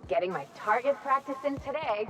Getting my target practice in today.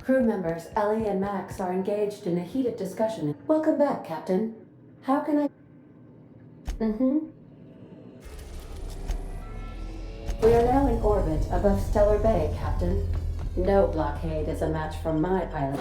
Crew members Ellie and Max are engaged in a heated discussion. Welcome back, Captain. How can I... We are now in orbit above Stellar Bay, Captain. No blockade is a match for my pilot.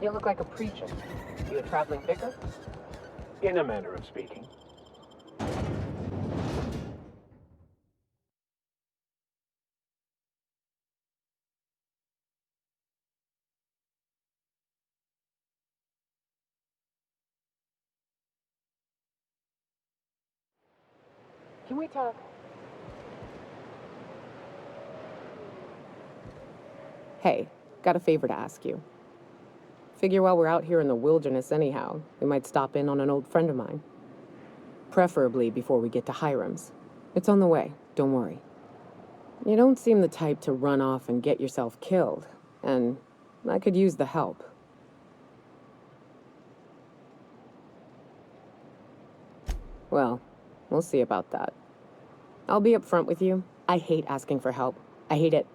You look like a preacher. You a traveling vicar? In a manner of speaking. Can we talk? Hey, got a favor to ask you. Figure while we're out here in the wilderness anyhow, we might stop in on an old friend of mine. Preferably before we get to Hiram's. It's on the way, don't worry. You don't seem the type to run off and get yourself killed, and I could use the help. Well, we'll see about that. I'll be upfront with you. I hate asking for help. I hate it.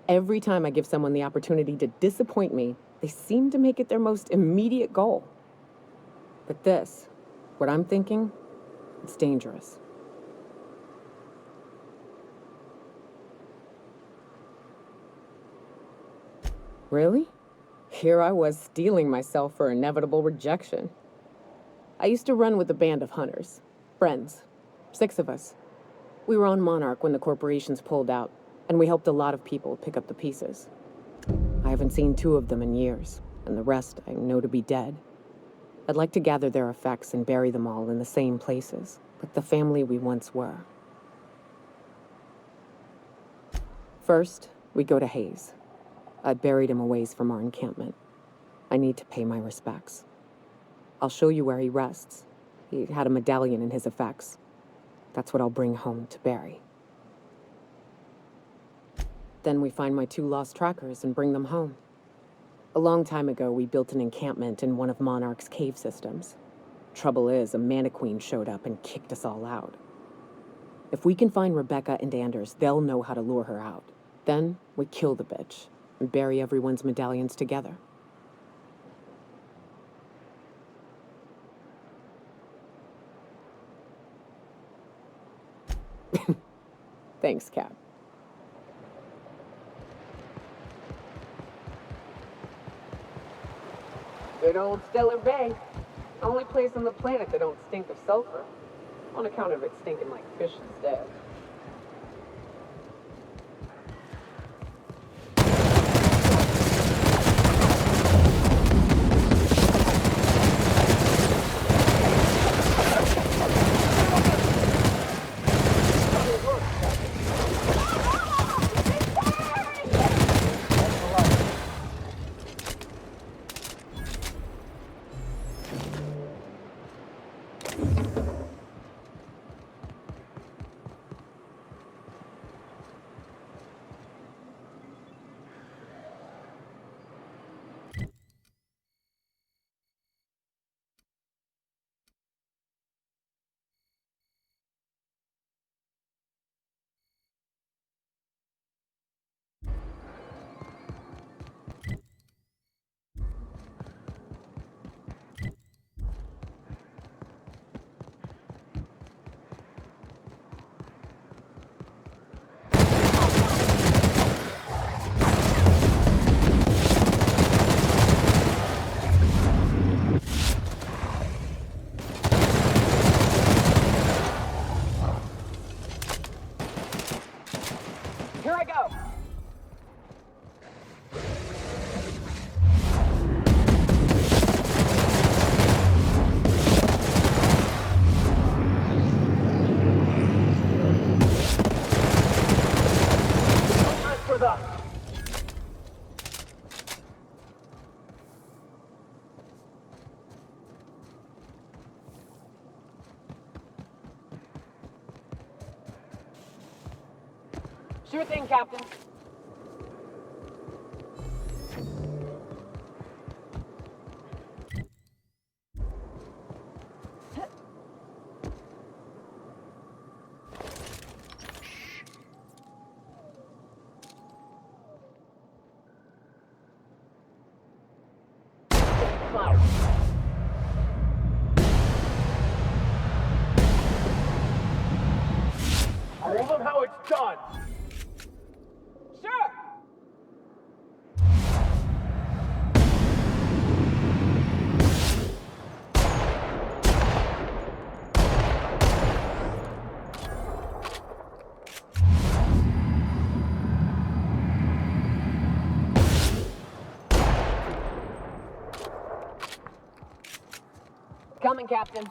Every time I give someone the opportunity to disappoint me, they seem to make it their most immediate goal. But this, what I'm thinking, it's dangerous. Really? Here I was steeling myself for inevitable rejection. I used to run with a band of hunters. Friends. 6 of us. We were on Monarch when the corporations pulled out, and we helped a lot of people pick up the pieces. I haven't seen 2 of them in years, and the rest I know to be dead. I'd like to gather their effects and bury them all in the same places, like the family we once were. First, we go to Hayes. I buried him a ways from our encampment. I need to pay my respects. I'll show you where he rests. He had a medallion in his effects. That's what I'll bring home to Barry. Then we find my 2 lost trackers and bring them home. A long time ago, we built an encampment in one of Monarch's cave systems. Trouble is, a Mantiqueen showed up and kicked us all out. If we can find Rebecca and Anders, they'll know how to lure her out. Then we kill the bitch and bury everyone's medallions together. Thanks, Cap. Good old Stellar Bay. Only place on the planet that don't stink of sulfur. On account of it stinking like fish instead. Here I go! Time for the... Sure thing, Captain. Fire. I love how it's done! Sure! Coming, Captain.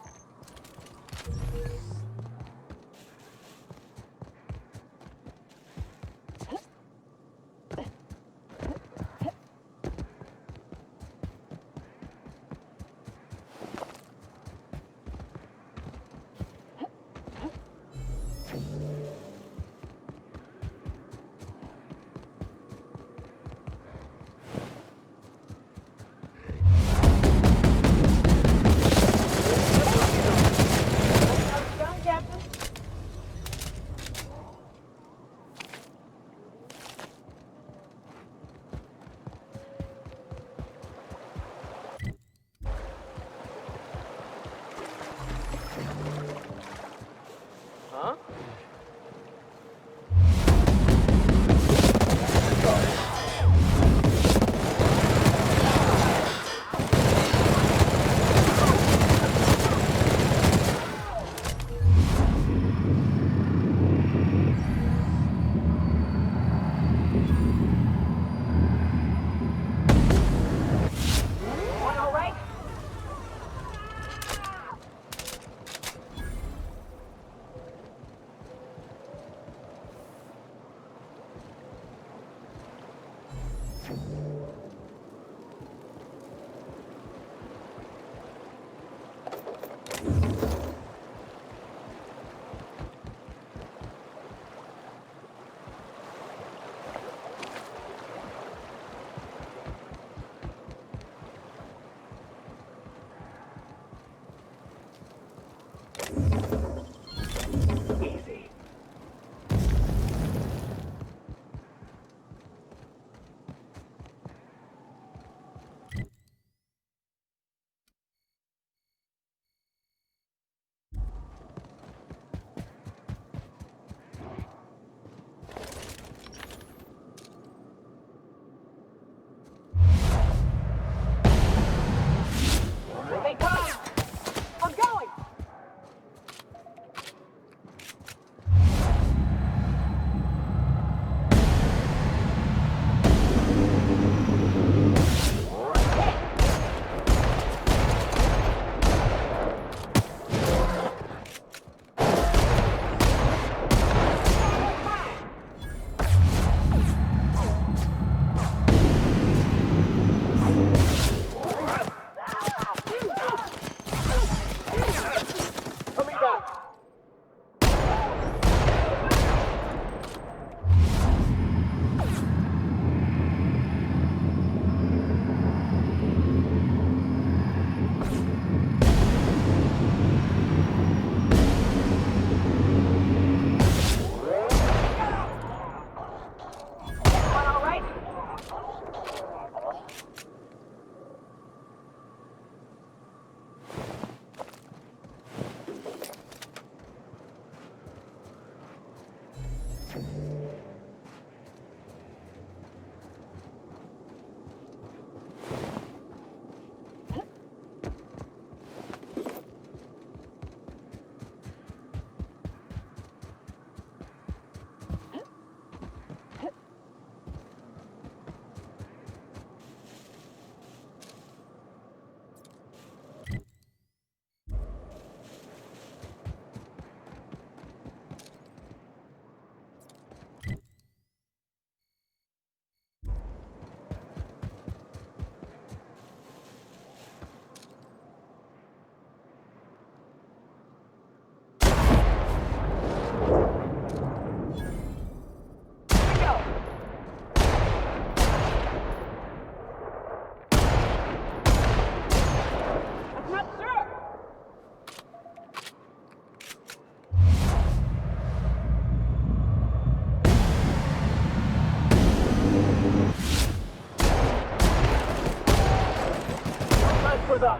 With us.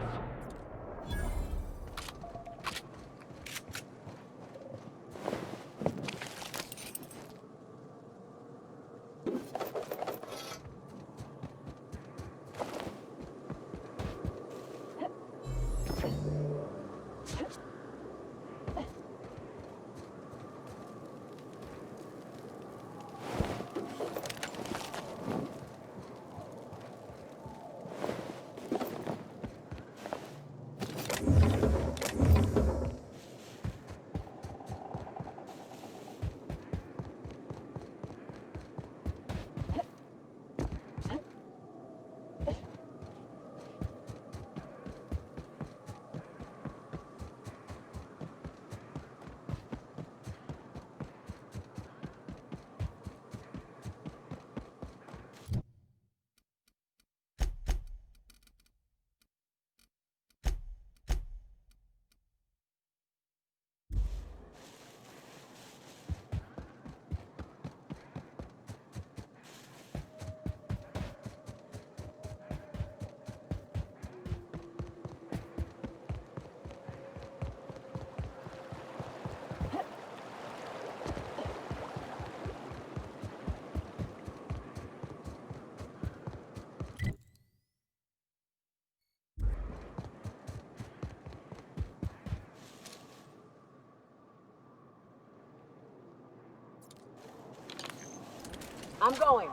I'm going.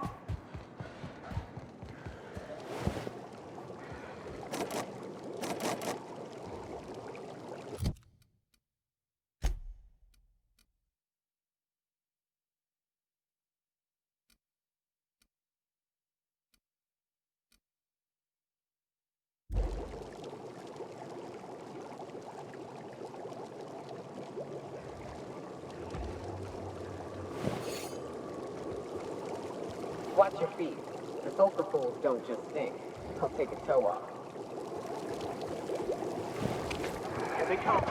Watch your feet. The sulfur pools don't just stink. I'll take a toe off. Here they come.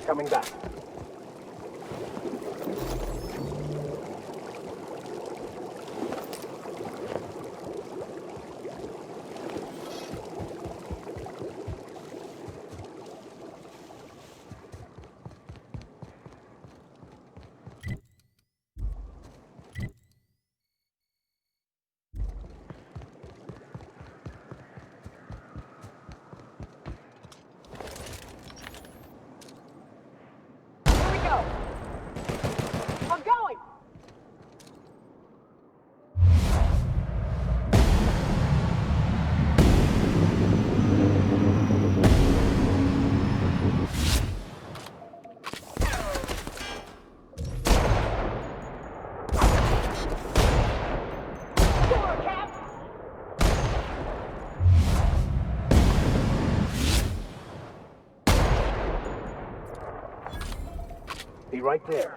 Coming back. Here we go. I'm going. Sure, Cap. Be right there.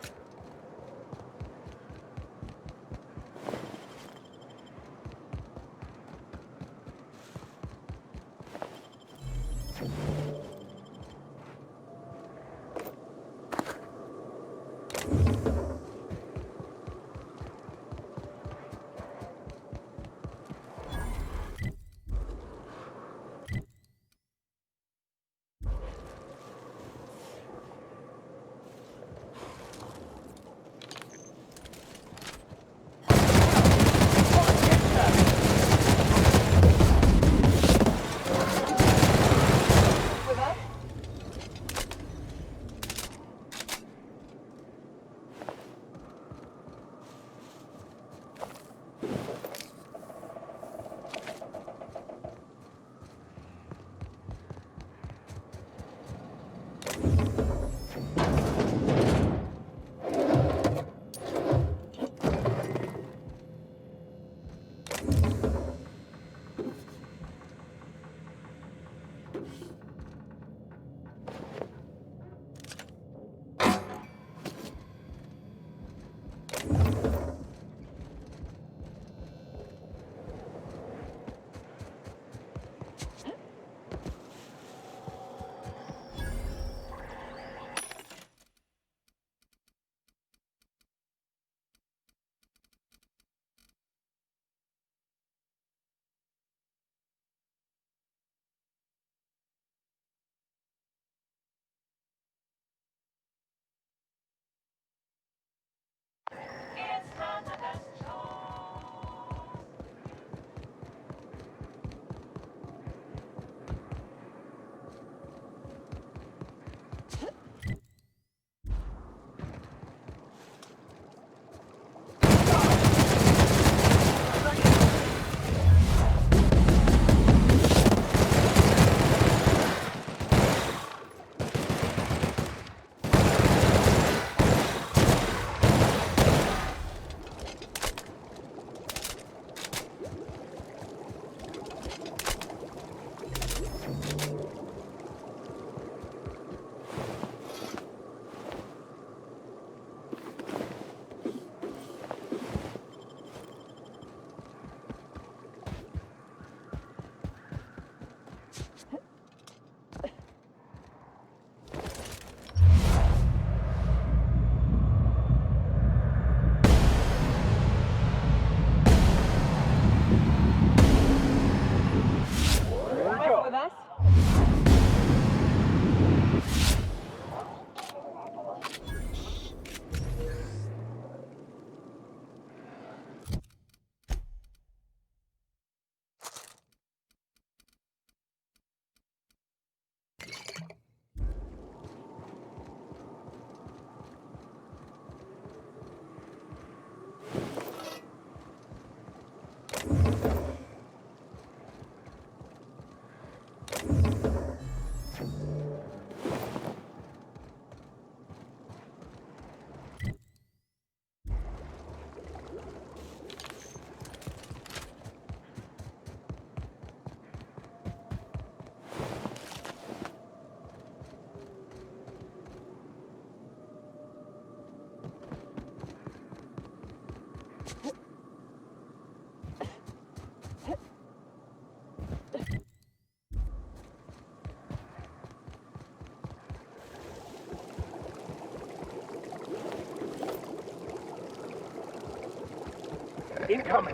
Incoming!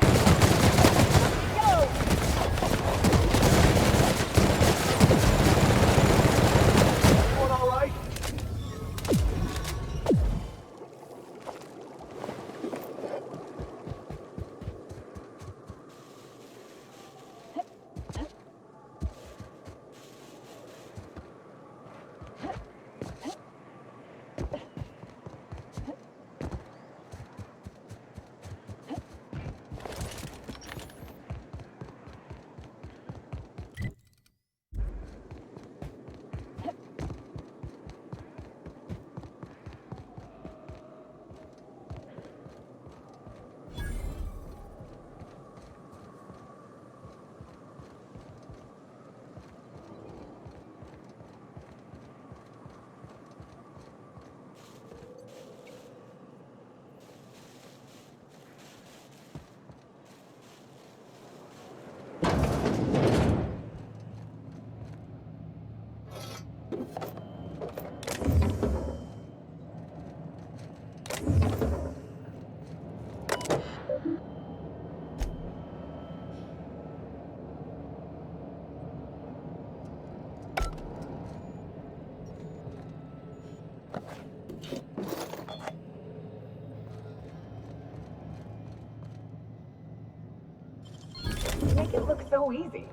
Everyone all right? Make it look so easy.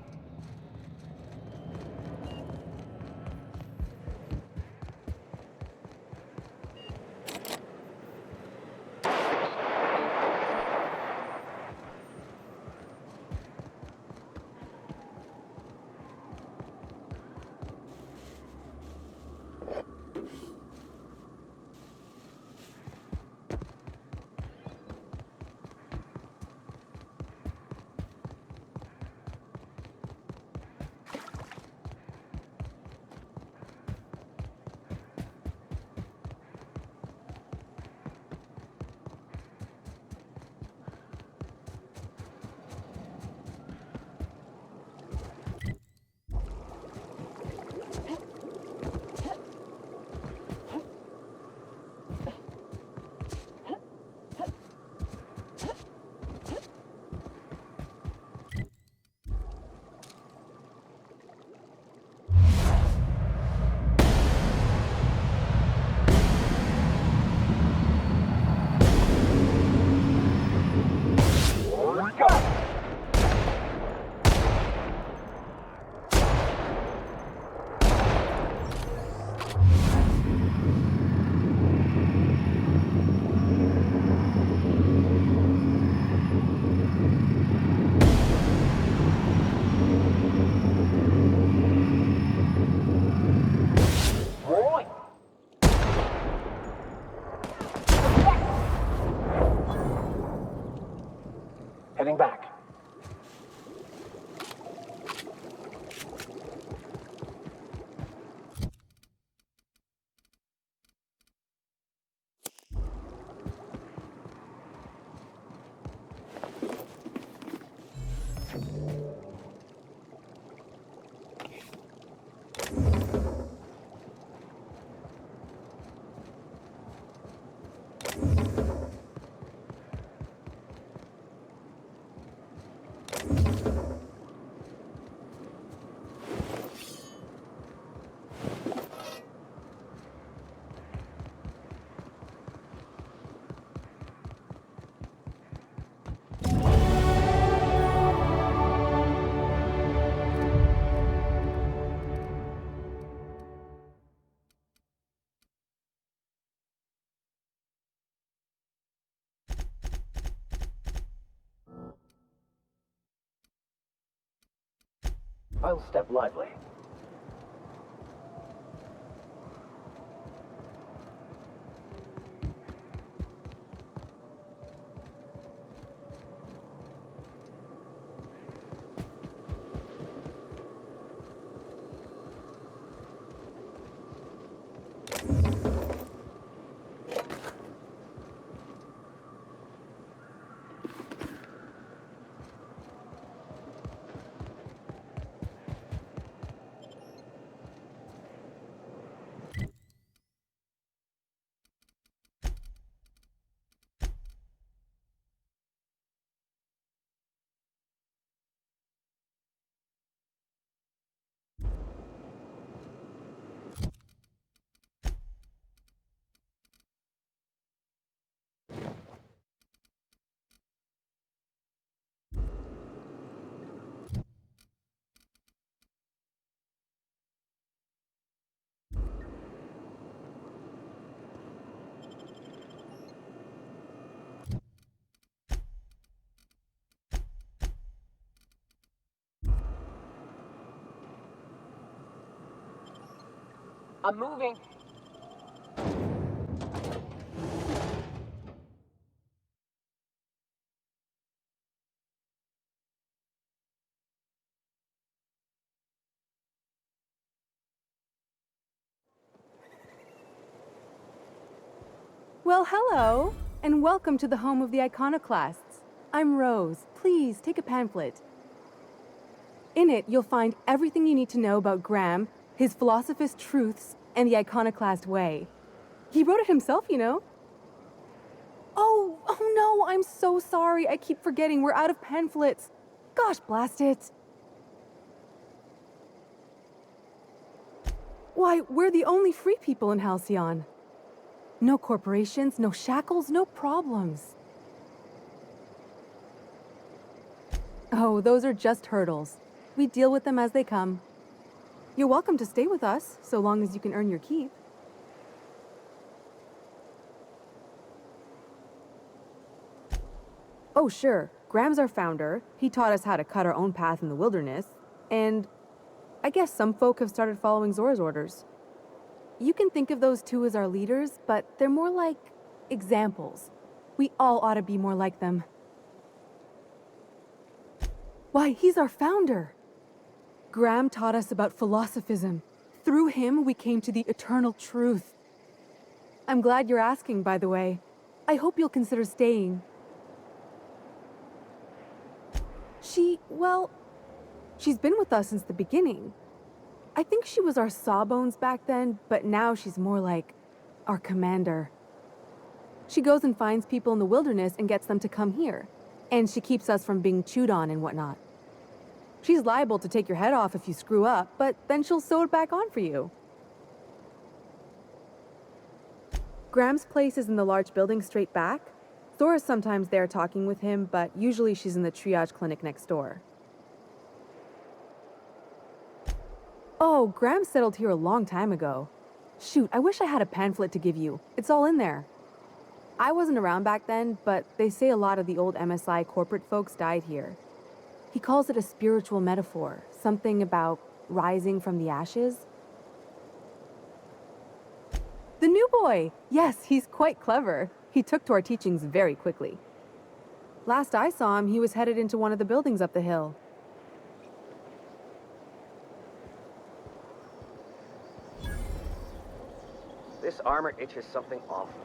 Heading back. I'll step lively. I'm moving. Well, hello, and welcome to the home of the Iconoclasts. I'm Rose. Please take a pamphlet. In it, you'll find everything you need to know about Graham, his Philosophist truths, and the Iconoclast way. He wrote it himself, you know. Oh no, I'm so sorry. I keep forgetting we're out of pamphlets. Gosh, blast it. Why, we're the only free people in Halcyon. No corporations, no shackles, no problems. Oh, those are just hurdles. We deal with them as they come. You're welcome to stay with us, so long as you can earn your keep. Oh, sure. Graham's our founder. He taught us how to cut our own path in the wilderness. And I guess some folk have started following Zora's orders. You can think of those two as our leaders, but they're more like examples. We all ought to be more like them. Why, he's our founder. Graham taught us about philosophism. Through him, we came to the eternal truth. I'm glad you're asking, by the way. I hope you'll consider staying. She's been with us since the beginning. I think she was our sawbones back then, but now she's more like our commander. She goes and finds people in the wilderness and gets them to come here. And she keeps us from being chewed on and whatnot. She's liable to take your head off if you screw up, but then she'll sew it back on for you. Graham's place is in the large building straight back. Zora's sometimes there talking with him, but usually she's in the triage clinic next door. Oh, Graham settled here a long time ago. Shoot, I wish I had a pamphlet to give you. It's all in there. I wasn't around back then, but they say a lot of the old MSI corporate folks died here. He calls it a spiritual metaphor, something about rising from the ashes. The new boy! Yes, he's quite clever. He took to our teachings very quickly. Last I saw him, he was headed into one of the buildings up the hill. This armor itches something awful.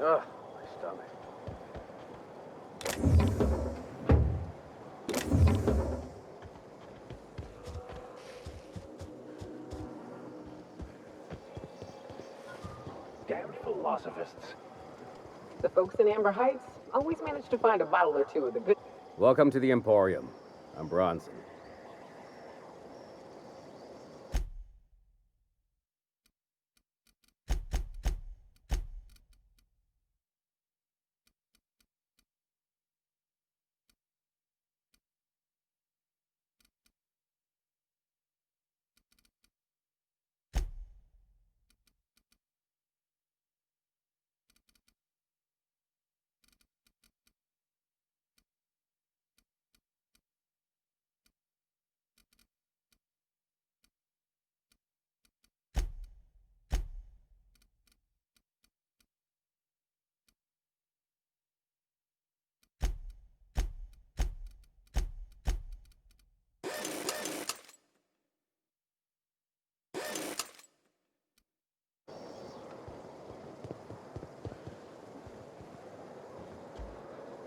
Ugh, my stomach. Damned philosophists. The folks in Amber Heights always manage to find a bottle or two of the good. Welcome to the Emporium. I'm Bronson.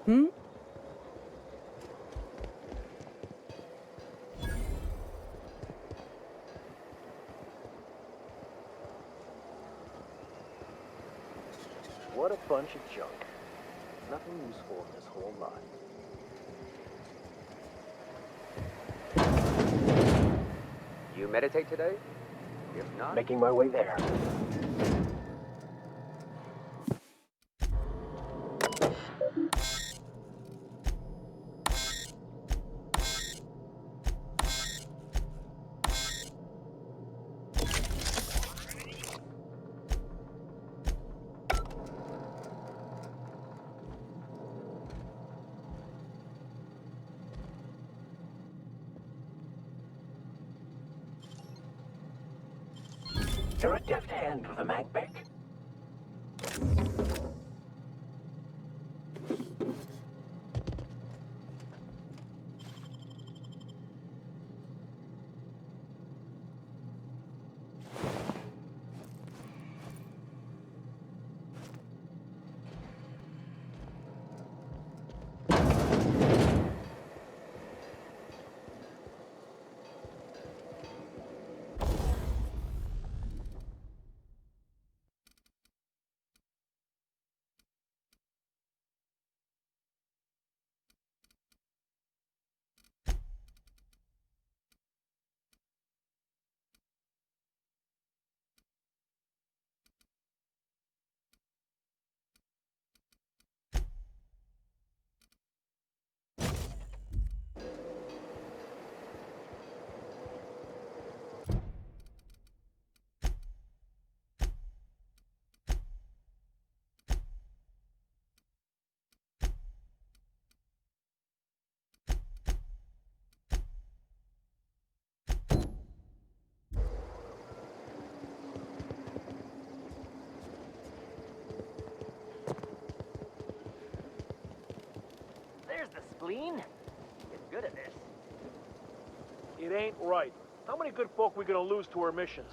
Hmm? What a bunch of junk. Nothing useful in this whole lot. You meditate today? If not, making my way there. You're a deft hand with a magpick. There's the spleen. Get good at this. It ain't right. How many good folk we gonna lose to our missions?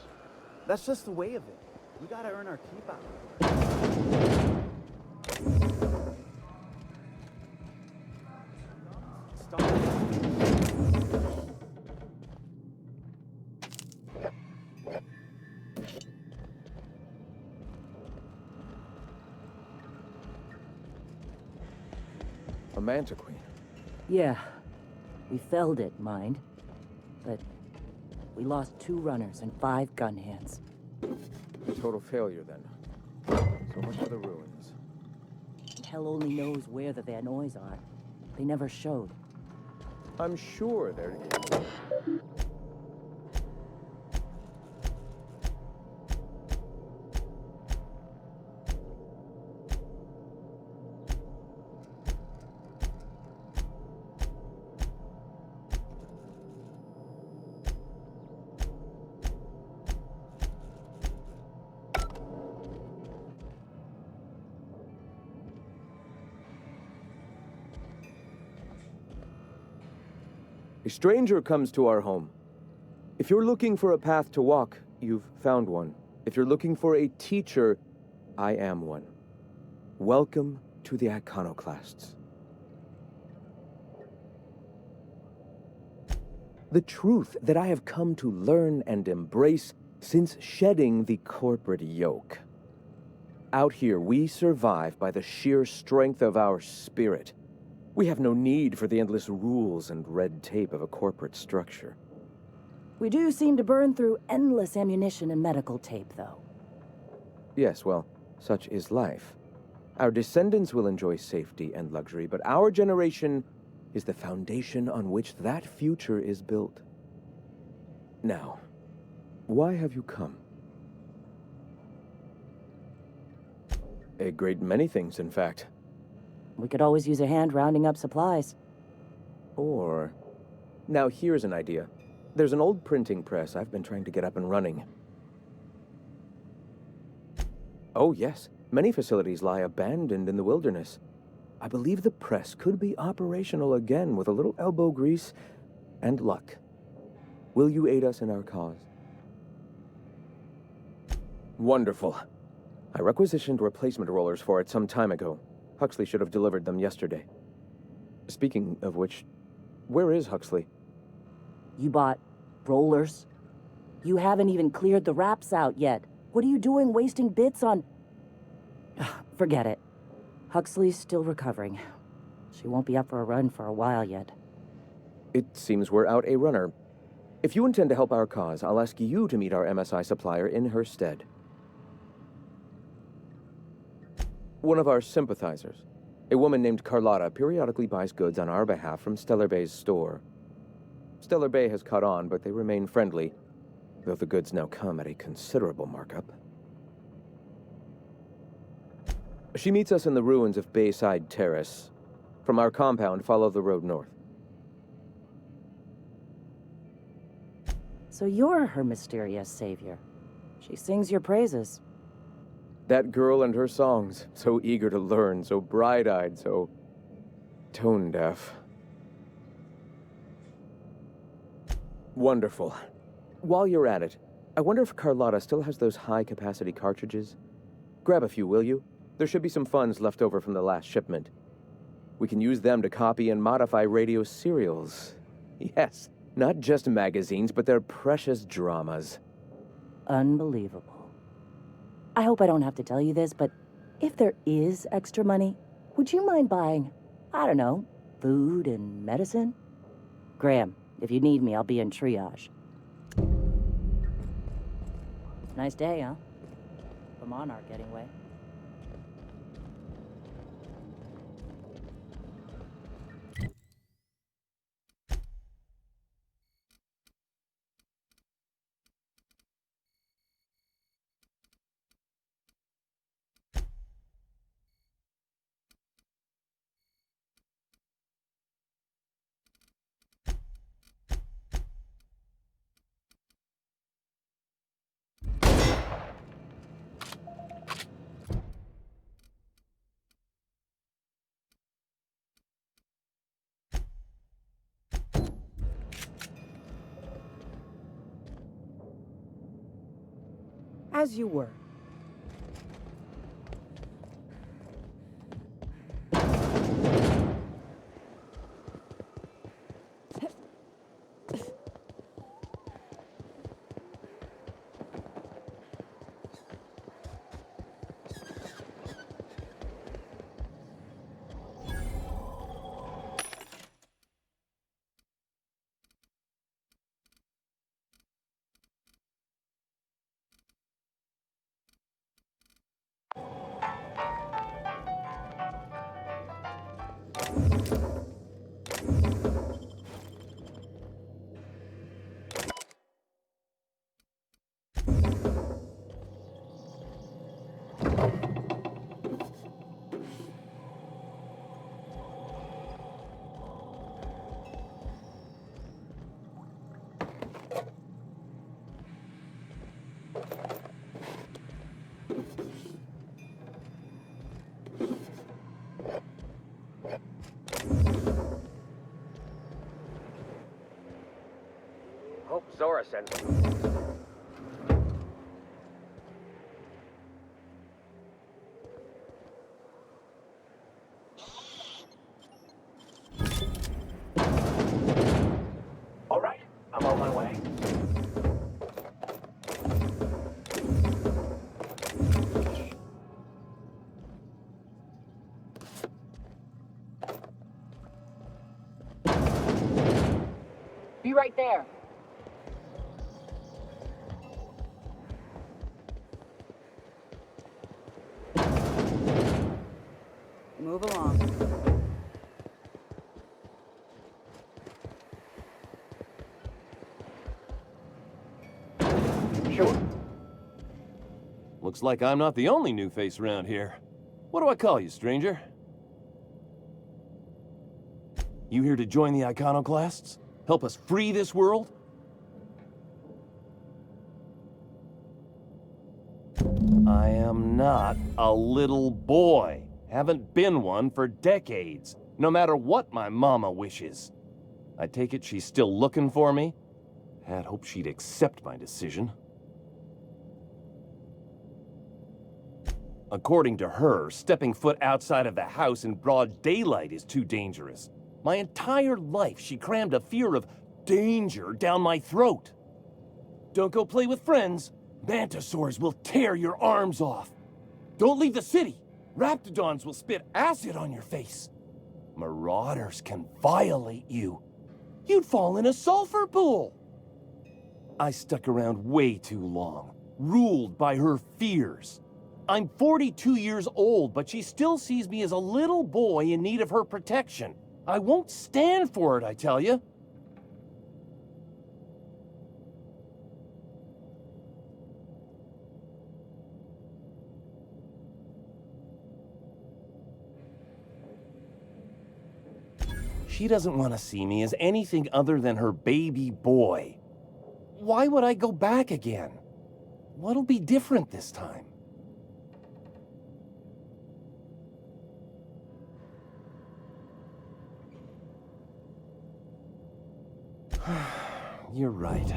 That's just the way of it. We gotta earn our keep out. A Manta Queen. Yeah, we felled it, mind. But we lost 2 runners and 5 gun hands. Total failure, then. So much for the ruins. Hell only knows where the Van Noys are. They never showed. I'm sure they're... A stranger comes to our home. If you're looking for a path to walk, you've found one. If you're looking for a teacher, I am one. Welcome to the Iconoclasts. The truth that I have come to learn and embrace since shedding the corporate yoke. Out here, we survive by the sheer strength of our spirit. We have no need for the endless rules and red tape of a corporate structure. We do seem to burn through endless ammunition and medical tape, though. Yes, well, such is life. Our descendants will enjoy safety and luxury, but our generation is the foundation on which that future is built. Now, why have you come? A great many things, in fact. We could always use a hand rounding up supplies. Or... Now here's an idea. There's an old printing press I've been trying to get up and running. Oh yes, many facilities lie abandoned in the wilderness. I believe the press could be operational again with a little elbow grease and luck. Will you aid us in our cause? Wonderful. I requisitioned replacement rollers for it some time ago. Huxley should have delivered them yesterday. Speaking of which, where is Huxley? You bought rollers? You haven't even cleared the wraps out yet. What are you doing wasting bits on... Forget it. Huxley's still recovering. She won't be up for a run for a while yet. It seems we're out a runner. If you intend to help our cause, I'll ask you to meet our MSI supplier in her stead. One of our sympathizers, a woman named Carlotta, periodically buys goods on our behalf from Stellar Bay's store. Stellar Bay has caught on, but they remain friendly, though the goods now come at a considerable markup. She meets us in the ruins of Bayside Terrace. From our compound, follow the road north. So you're her mysterious savior. She sings your praises. That girl and her songs, so eager to learn, so bright-eyed, so tone-deaf. Wonderful. While you're at it, I wonder if Carlotta still has those high-capacity cartridges? Grab a few, will you? There should be some funds left over from the last shipment. We can use them to copy and modify radio serials. Yes, not just magazines, but their precious dramas. Unbelievable. I hope I don't have to tell you this, but if there is extra money, would you mind buying, I don't know, food and medicine? Graham, if you need me, I'll be in triage. Nice day, huh? For Monarch, anyway. As you were. Hope Zora sends me. All right, I'm on my way. Be right there. Move along. Sure. Looks like I'm not the only new face around here. What do I call you, stranger? You here to join the Iconoclasts? Help us free this world? I am not a little boy. Haven't been one for decades, no matter what my mama wishes. I take it she's still looking for me? Had hoped she'd accept my decision. According to her, stepping foot outside of the house in broad daylight is too dangerous. My entire life, she crammed a fear of danger down my throat. Don't go play with friends. Mantisaurs will tear your arms off. Don't leave the city. Raptidons will spit acid on your face. Marauders can violate you. You'd fall in a sulfur pool. I stuck around way too long, ruled by her fears. I'm 42 years old, but she still sees me as a little boy in need of her protection. I won't stand for it, I tell you. She doesn't want to see me as anything other than her baby boy. Why would I go back again? What'll be different this time? You're right.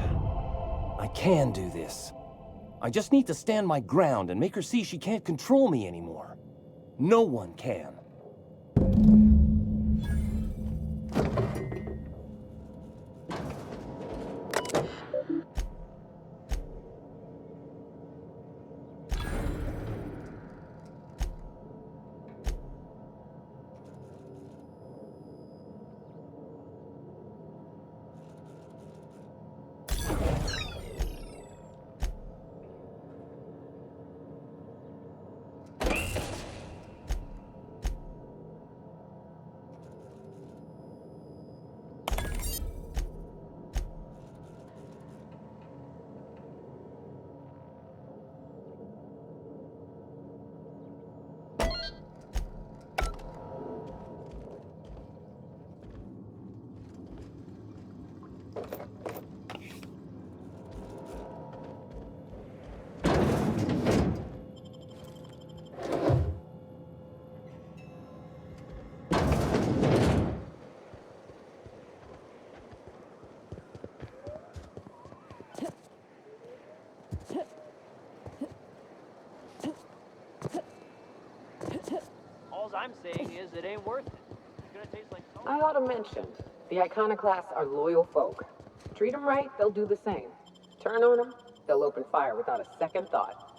I can do this. I just need to stand my ground and make her see she can't control me anymore. No one can. All I'm saying is it ain't worth it. It's gonna taste like salt. I ought to mention, the Iconoclasts are loyal folk. Treat them right, they'll do the same. Turn on them, they'll open fire without a second thought.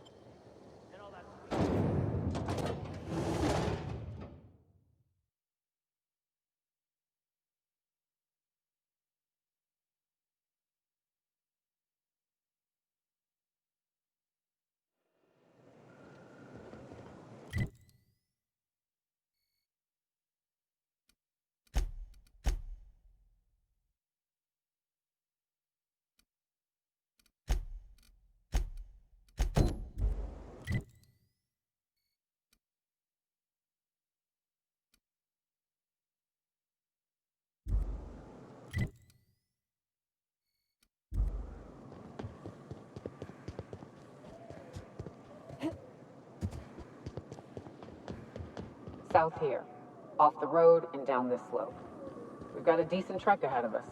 South here, off the road and down this slope. We've got a decent trek ahead of us.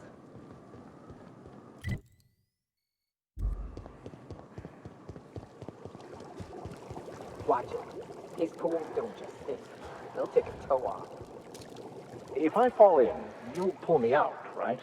Watch it. These pools don't just stink. They'll take a toe off. If I fall in, you'll pull me out, right?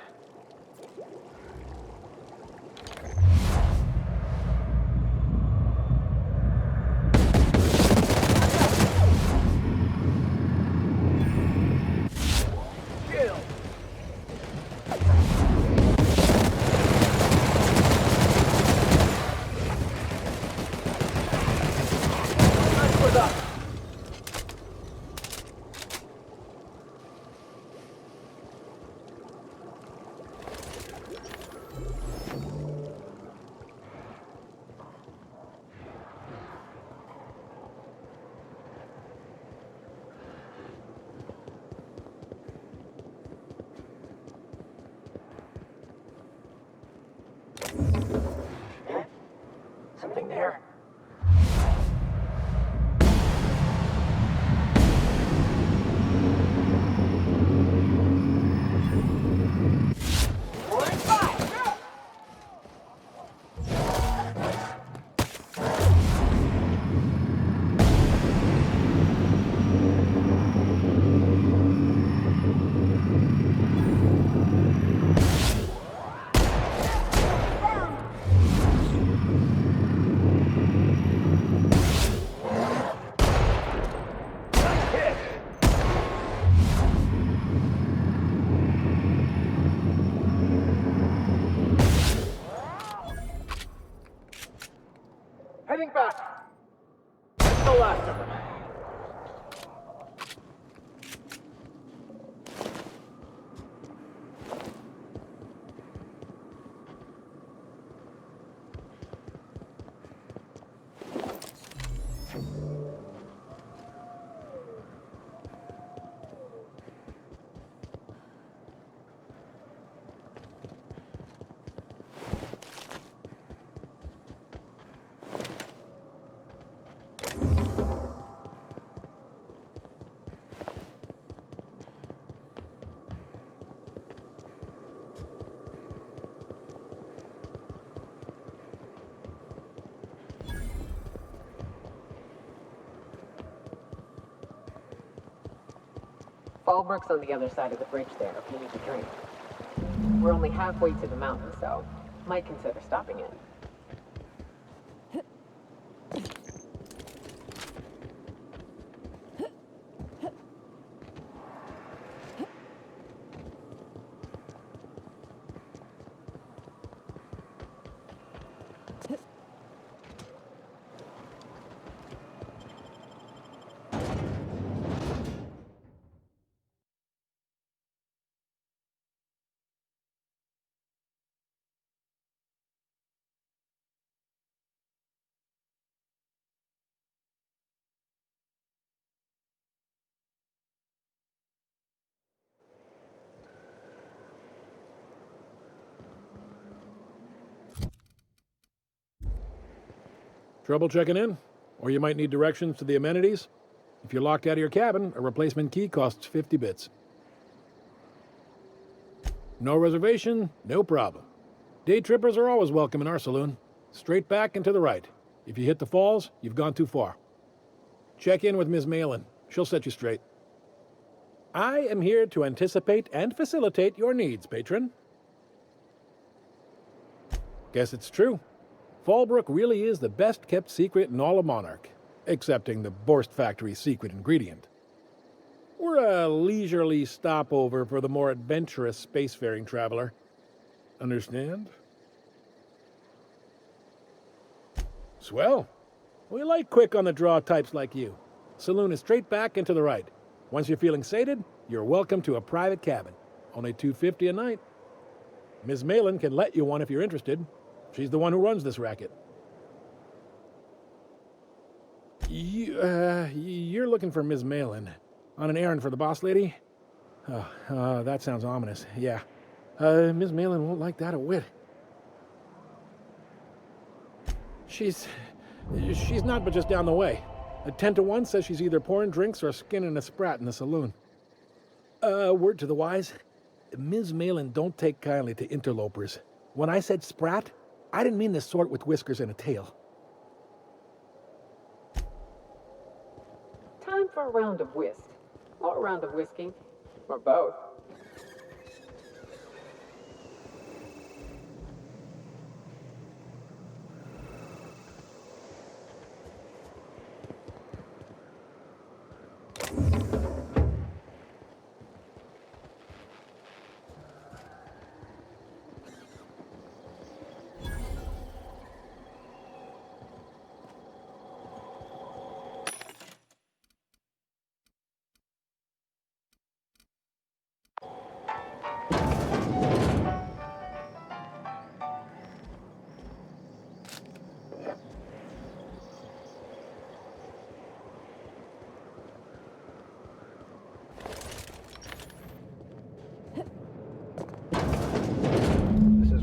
back! It's the last of them. Fallbrook's on the other side of the bridge there if you need a drink. We're only halfway to the mountain, so might consider stopping in. Trouble checking in? Or you might need directions to the amenities? If you're locked out of your cabin, a replacement key costs 50 bits. No reservation? No problem. Day trippers are always welcome in our saloon. Straight back and to the right. If you hit the falls, you've gone too far. Check in with Ms. Malin. She'll set you straight. I am here to anticipate and facilitate your needs, patron. Guess it's true. Fallbrook really is the best-kept secret in all of Monarch, excepting the Borst Factory's secret ingredient. We're a leisurely stopover for the more adventurous spacefaring traveler. Understand? Swell. We like quick-on-the-draw types like you. Saloon is straight back and to the right. Once you're feeling sated, you're welcome to a private cabin. Only $250 a night. Ms. Malin can let you one if you're interested. She's the one who runs this racket. You're looking for Ms. Malin. On an errand for the boss lady? Oh, that sounds ominous. Yeah. Ms. Malin won't like that a whit. She's not but just down the way. A 10 to 1 says she's either pouring drinks or skinning a sprat in the saloon. Word to the wise. Ms. Malin don't take kindly to interlopers. When I said sprat, I didn't mean the sort with whiskers and a tail. Time for a round of whist. Or a round of whiskey. Or both.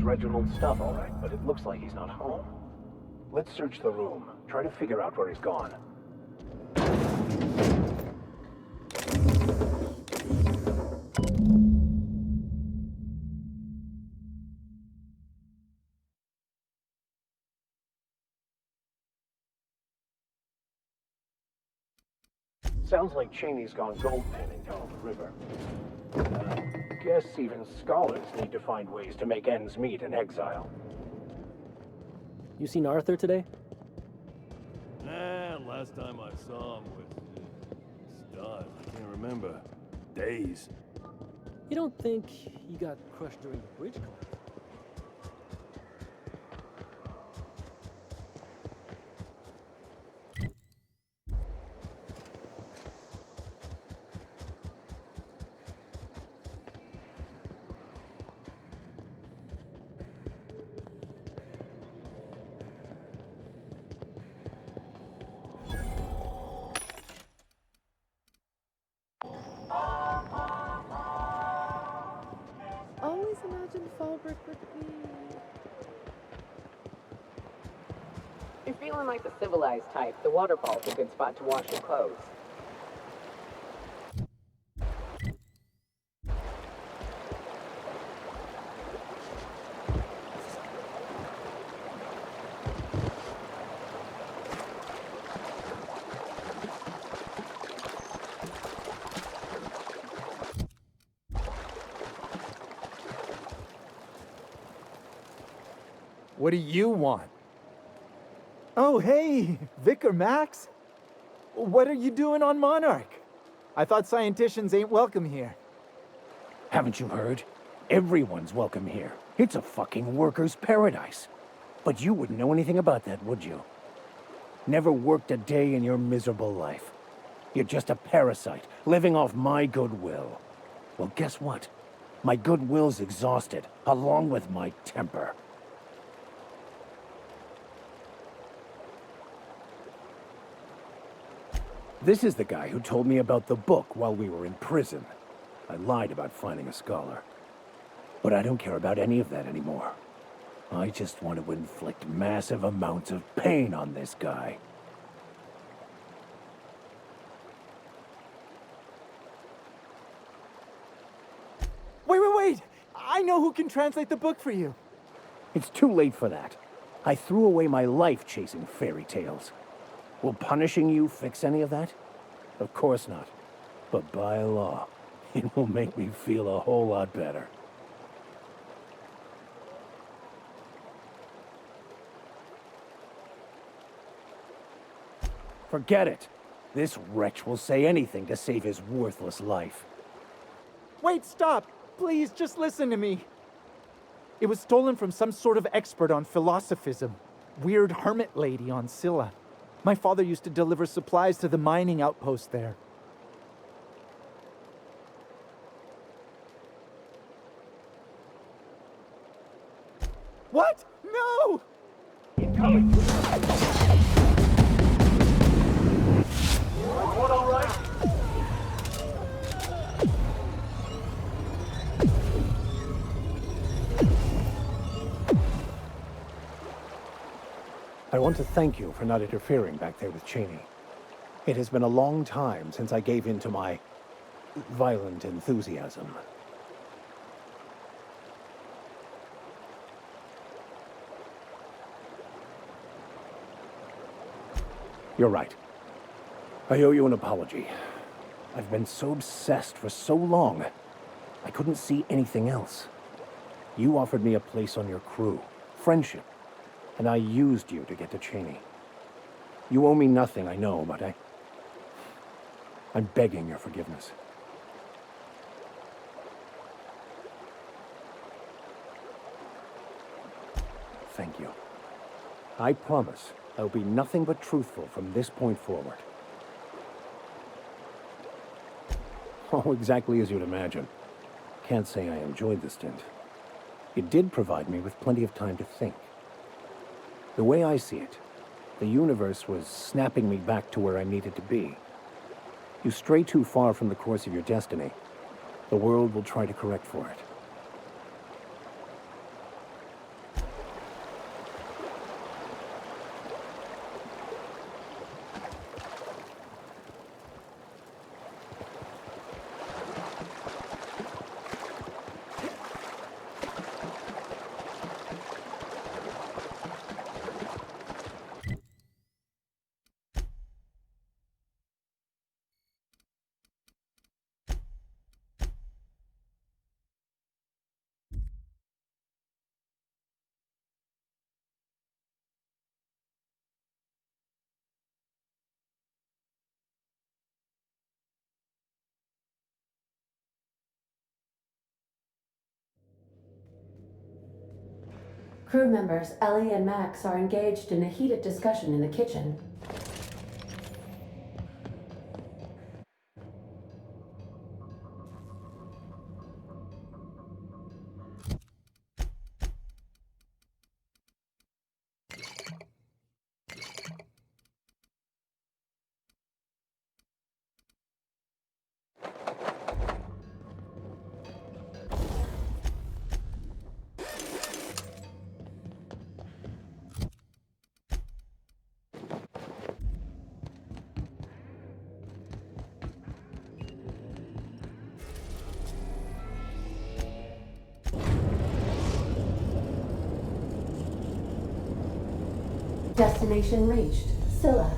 Reginald's stuff, all right, but it looks like he's not home. Let's search the room. Try to figure out where he's gone. Sounds like Cheney's gone gold panning down the river. Guess even scholars need to find ways to make ends meet in exile. You seen Arthur today? Last time I saw him was stunned. I can't remember. Days. You don't think he got crushed during the bridge collapse? always imagined Fallbrook would be. If you're feeling like the civilized type, the waterfall's a good spot to wash your clothes. What do you want? Oh, hey, Vicar Max. What are you doing on Monarch? I thought scienticians ain't welcome here. Haven't you heard? Everyone's welcome here. It's a fucking worker's paradise. But you wouldn't know anything about that, would you? Never worked a day in your miserable life. You're just a parasite, living off my goodwill. Well, guess what? My goodwill's exhausted, along with my temper. This is the guy who told me about the book while we were in prison. I lied about finding a scholar. But I don't care about any of that anymore. I just want to inflict massive amounts of pain on this guy. Wait! I know who can translate the book for you. It's too late for that. I threw away my life chasing fairy tales. Will punishing you fix any of that? Of course not. But by law, it will make me feel a whole lot better. Forget it. This wretch will say anything to save his worthless life. Wait, stop! Please, just listen to me. It was stolen from some sort of expert on philosophism. Weird hermit lady on Scylla. My father used to deliver supplies to the mining outpost there. What? No! Incoming! What, all right? I want to thank you for not interfering back there with Cheney. It has been a long time since I gave in to my violent enthusiasm. You're right. I owe you an apology. I've been so obsessed for so long, I couldn't see anything else. You offered me a place on your crew, friendship, and I used you to get to Cheney. You owe me nothing, I know, but I'm begging your forgiveness. Thank you. I promise I will be nothing but truthful from this point forward. Oh, exactly as you'd imagine. Can't say I enjoyed the stint. It did provide me with plenty of time to think. The way I see it, the universe was snapping me back to where I needed to be. You stray too far from the course of your destiny, the world will try to correct for it. Crew members Ellie and Max are engaged in a heated discussion in the kitchen. Destination reached. Scylla.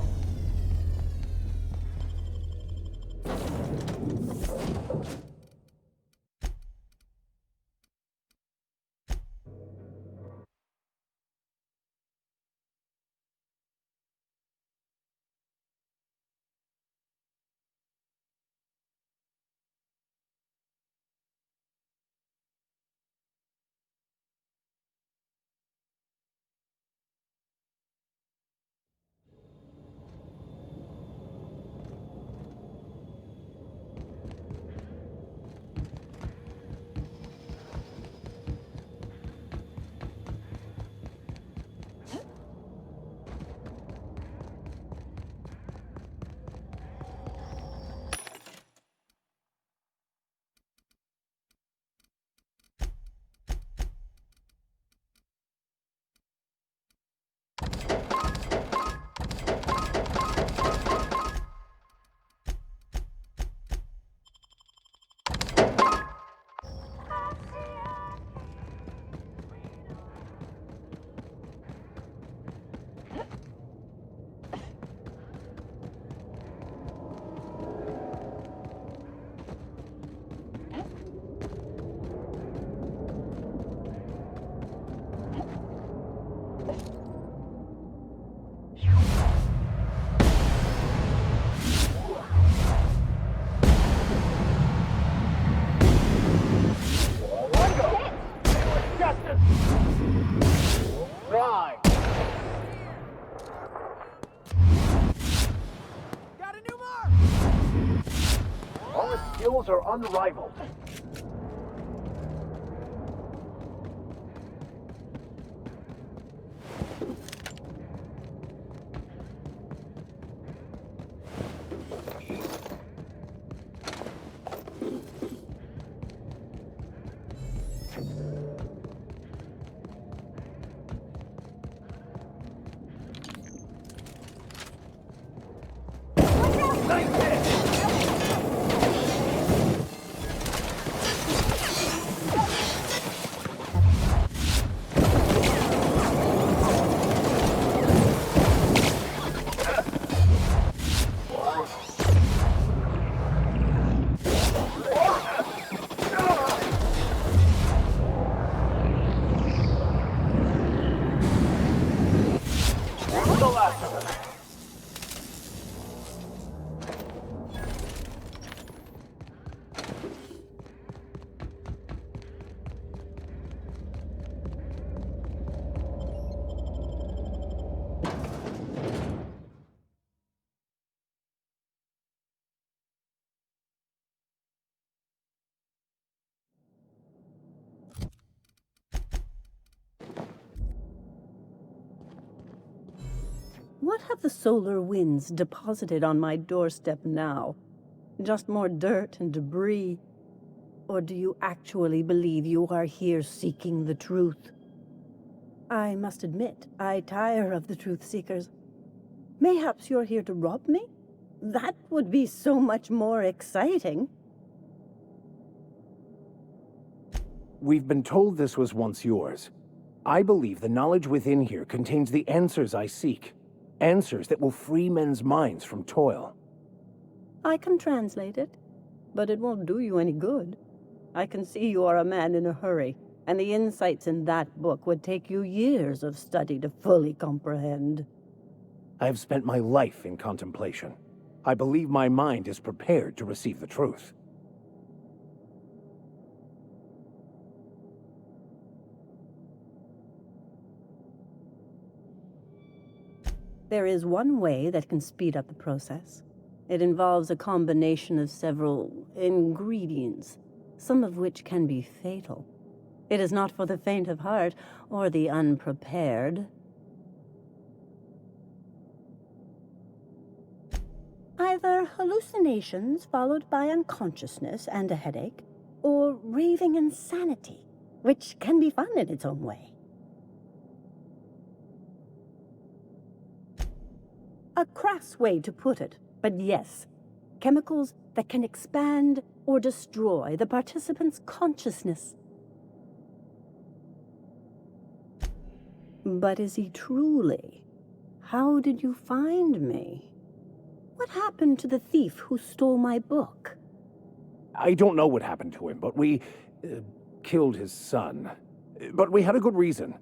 Skills are unrivaled. What have the solar winds deposited on my doorstep now? Just more dirt and debris? Or do you actually believe you are here seeking the truth? I must admit, I tire of the truth seekers. Mayhaps you're here to rob me? That would be so much more exciting. We've been told this was once yours. I believe the knowledge within here contains the answers I seek. Answers that will free men's minds from toil. I can translate it, but it won't do you any good. I can see you are a man in a hurry, and the insights in that book would take you years of study to fully comprehend. I have spent my life in contemplation. I believe my mind is prepared to receive the truth. There is one way that can speed up the process. It involves a combination of several ingredients, some of which can be fatal. It is not for the faint of heart or the unprepared. Either hallucinations followed by unconsciousness and a headache, or raving insanity, which can be fun in its own way. A crass way to put it, but yes, chemicals that can expand or destroy the participant's consciousness. But is he truly? How did you find me? What happened to the thief who stole my book? I don't know what happened to him, but we killed his son. But we had a good reason.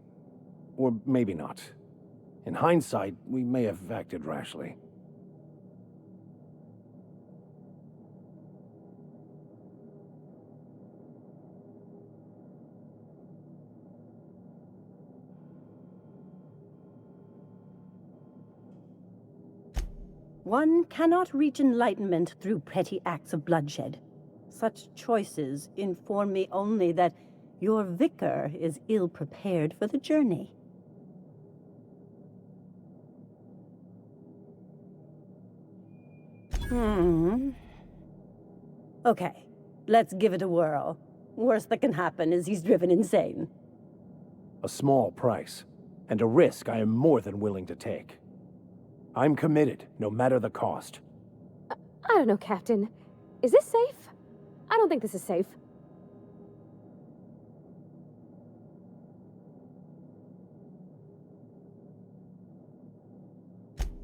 Or maybe not. In hindsight, we may have acted rashly. One cannot reach enlightenment through petty acts of bloodshed. Such choices inform me only that your vicar is ill-prepared for the journey. Okay, let's give it a whirl. Worst that can happen is he's driven insane. A small price, and a risk I am more than willing to take. I'm committed, no matter the cost. I don't know, Captain. Is this safe? I don't think this is safe.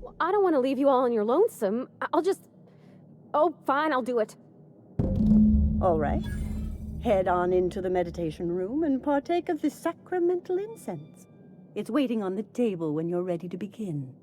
Well, I don't want to leave you all on your lonesome. I'll just... Oh, fine, I'll do it. All right. Head on into the meditation room and partake of the sacramental incense. It's waiting on the table when you're ready to begin.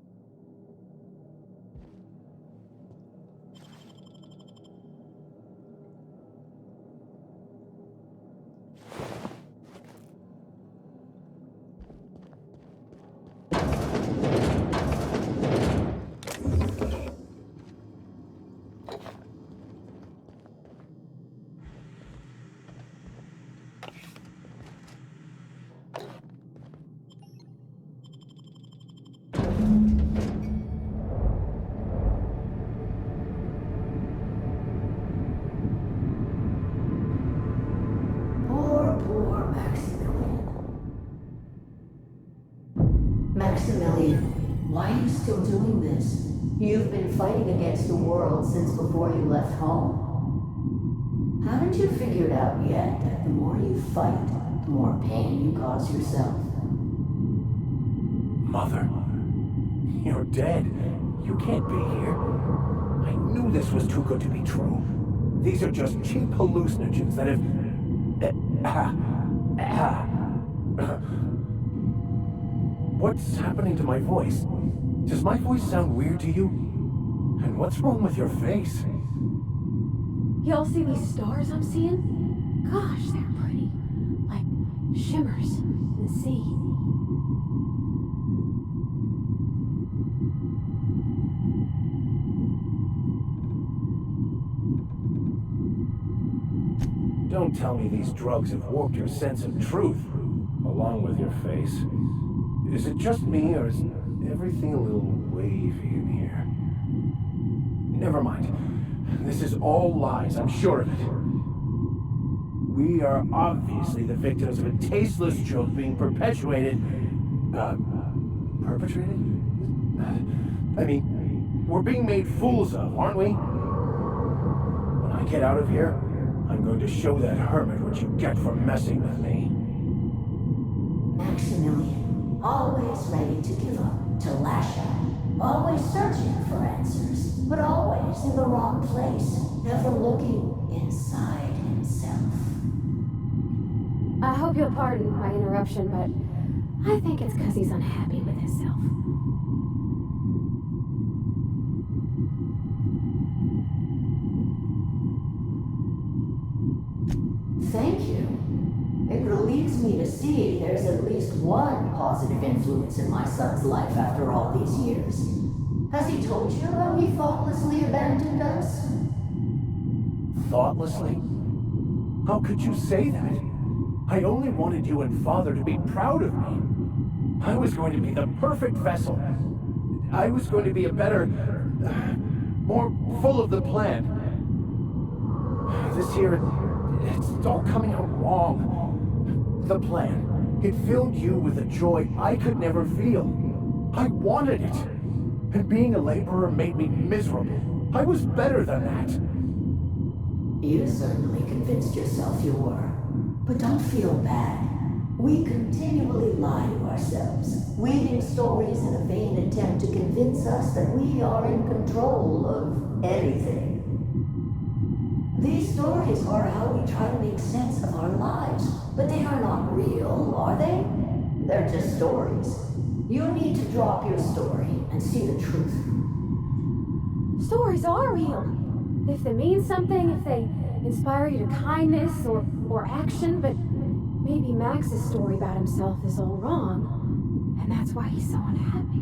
Maximilian, why are you still doing this? You've been fighting against the world since before you left home. Haven't you figured out yet that the more you fight, the more pain you cause yourself? Mother, you're dead. You can't be here. I knew this was too good to be true. These are just cheap hallucinogens that have... What's happening to my voice? Does my voice sound weird to you? And what's wrong with your face? Y'all see these stars I'm seeing? Gosh, they're pretty. Like shimmers in the sea. Don't tell me these drugs have warped your sense of truth, along with your face. Is it just me, or is everything a little wavy in here? Never mind. This is all lies, I'm sure of it. We are obviously the victims of a tasteless joke being perpetuated... perpetrated? I mean, we're being made fools of, aren't we? When I get out of here, I'm going to show that hermit what you get for messing with me. Maximilian. Always ready to give up, to lash out. Always searching for answers, but always in the wrong place. Never looking inside himself. I hope you'll pardon my interruption, but I think it's because he's unhappy with himself. Thank you. It relieves me to see there's at least one positive influence in my son's life after all these years. Has he told you how he thoughtlessly abandoned us? Thoughtlessly? How could you say that? I only wanted you and Father to be proud of me. I was going to be the perfect vessel. I was going to be a better... more full of the plan. This here, it's all coming out wrong. The plan. It filled you with a joy I could never feel. I wanted it. And being a laborer made me miserable. I was better than that. You certainly convinced yourself you were. But don't feel bad. We continually lie to ourselves, weaving stories in a vain attempt to convince us that we are in control of anything. These stories are how we try to make sense of our lives, but they are not real, are they? They're just stories. You need to drop your story and see the truth. Stories are real. If they mean something, if they inspire you to kindness or action, but maybe Max's story about himself is all wrong, and that's why he's so unhappy.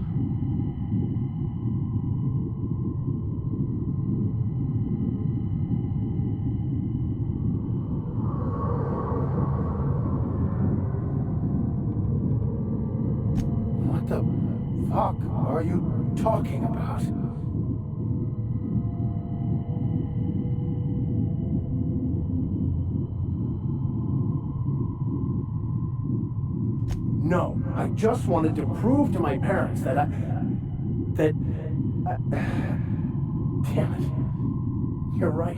What the fuck are you talking about? No, I just wanted to prove to my parents that damn it. You're right.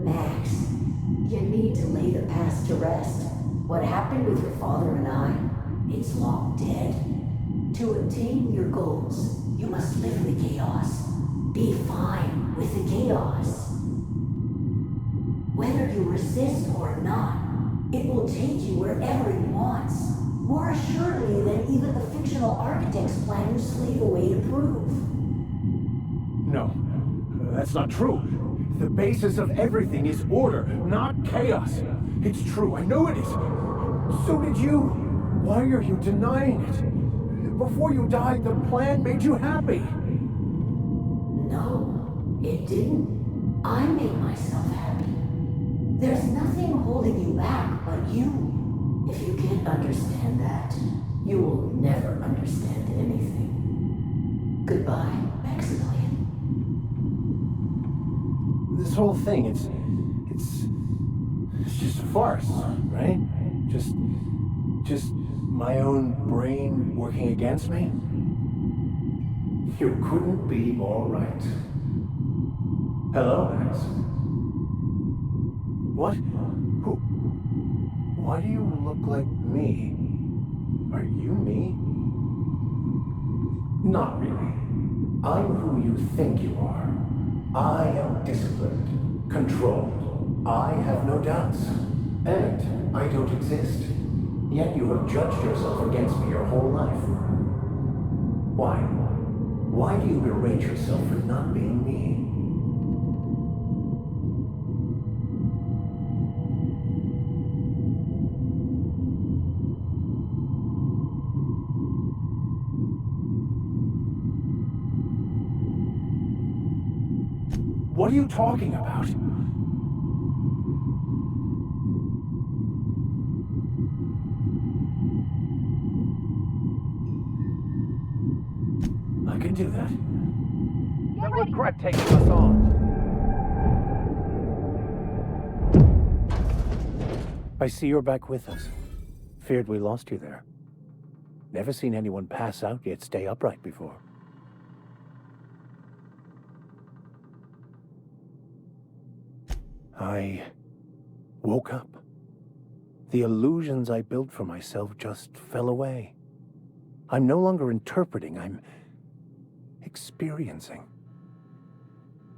Max, you need to lay the past to rest. What happened with your father and I, it's long dead. To attain your goals, you must live in the chaos. Be fine with the chaos. Whether you resist or not, it will take you wherever it wants. More assuredly than even the fictional architects plan your slave away to prove. No, that's not true. The basis of everything is order, not chaos. It's true, I know it is. So did you. Why are you denying it? Before you died, the plan made you happy. No, it didn't. I made myself happy. There's nothing holding you back but you. If you can't understand that, you will never understand anything. Goodbye, Maximilian. This whole thing, it's just a farce, right? Just my own brain working against me? You couldn't be more right. Hello, Max. What? Who? Why do you look like me? Are you me? Not really. I'm who you think you are. I am disciplined, controlled. I have no doubts. And I don't exist. Yet you have judged yourself against me your whole life. Why? Why do you berate yourself for not being me? What are you talking about? I can do that. You'll regret taking us on. I see you're back with us. Feared we lost you there. Never seen anyone pass out yet stay upright before. I woke up. The illusions I built for myself just fell away. I'm no longer interpreting, I'm experiencing.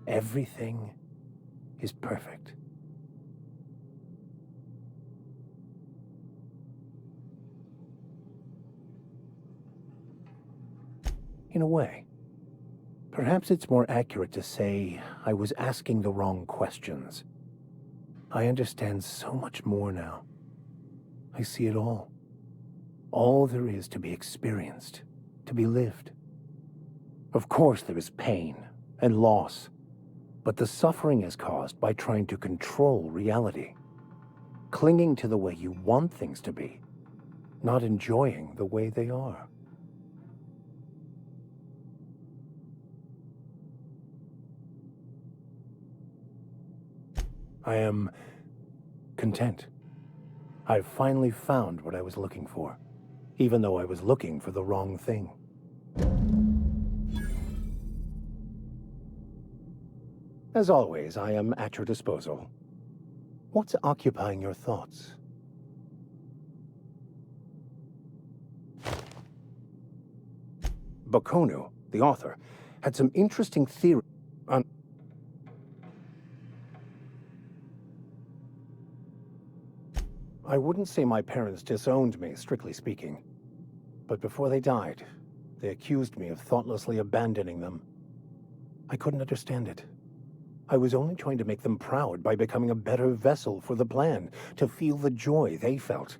Everything is perfect. In a way. Perhaps it's more accurate to say I was asking the wrong questions. I understand so much more now. I see it all. All there is to be experienced, to be lived. Of course there is pain and loss, but the suffering is caused by trying to control reality, clinging to the way you want things to be, not enjoying the way they are. I am content. I've finally found what I was looking for, even though I was looking for the wrong thing. As always, I am at your disposal. What's occupying your thoughts? Bakonu, the author, had some interesting theory on... I wouldn't say my parents disowned me, strictly speaking. But before they died, they accused me of thoughtlessly abandoning them. I couldn't understand it. I was only trying to make them proud by becoming a better vessel for the plan, to feel the joy they felt.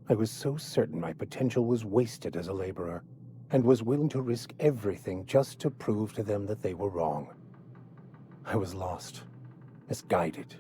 I was so certain my potential was wasted as a laborer, and was willing to risk everything just to prove to them that they were wrong. I was lost, misguided.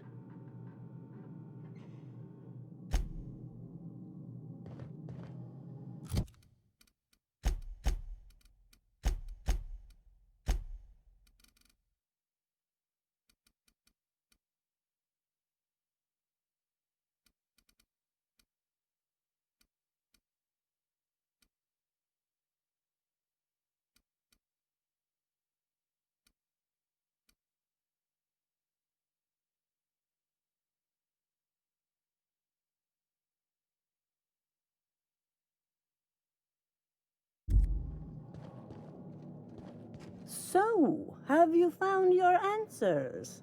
So, have you found your answers?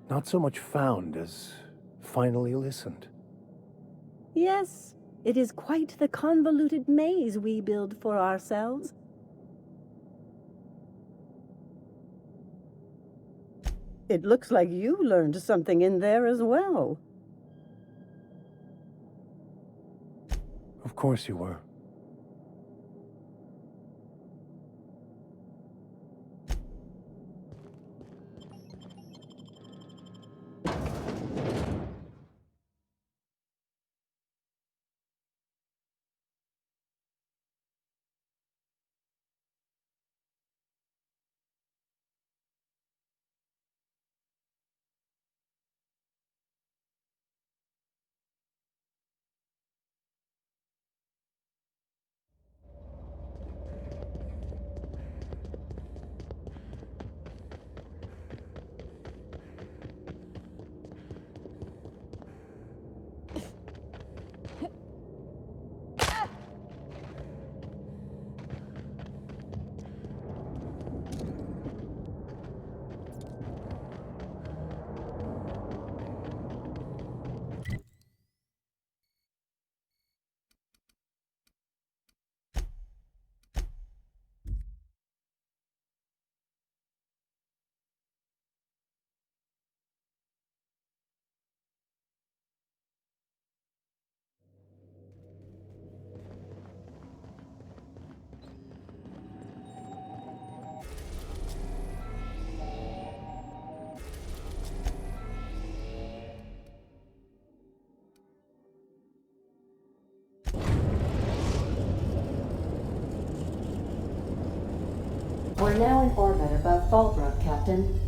Not so much found as finally listened. Yes, it is quite the convoluted maze we build for ourselves. It looks like you learned something in there as well. Of course you were. We're now in orbit above Fallbrook, Captain.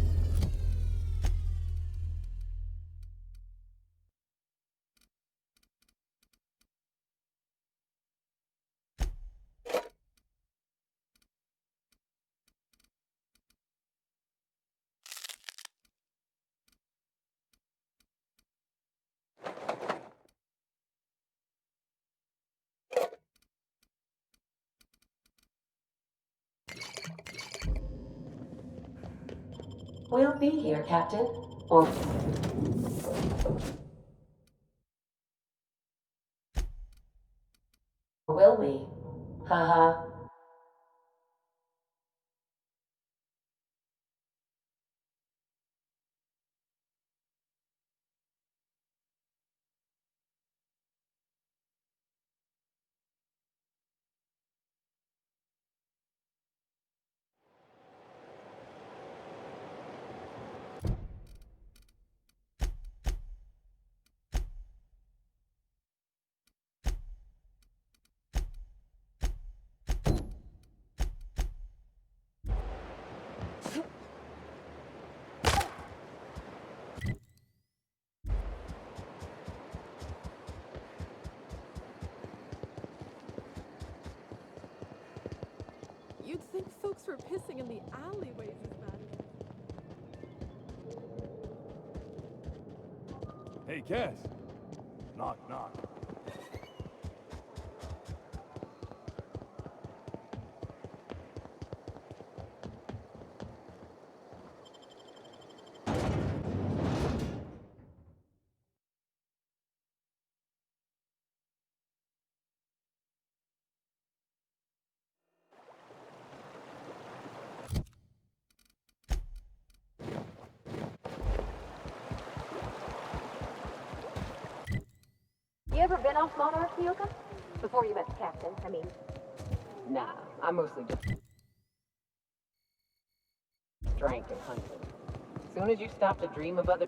We'll be here, Captain. Or... will we? Haha. You'd think folks were pissing in the alleyways as bad as... Hey, Cass. Knock, knock. You ever been off Monarch, Kyoka? Before you met the captain, I mean. Nah, I mostly just drank and hunted. As soon as you stop to dream of other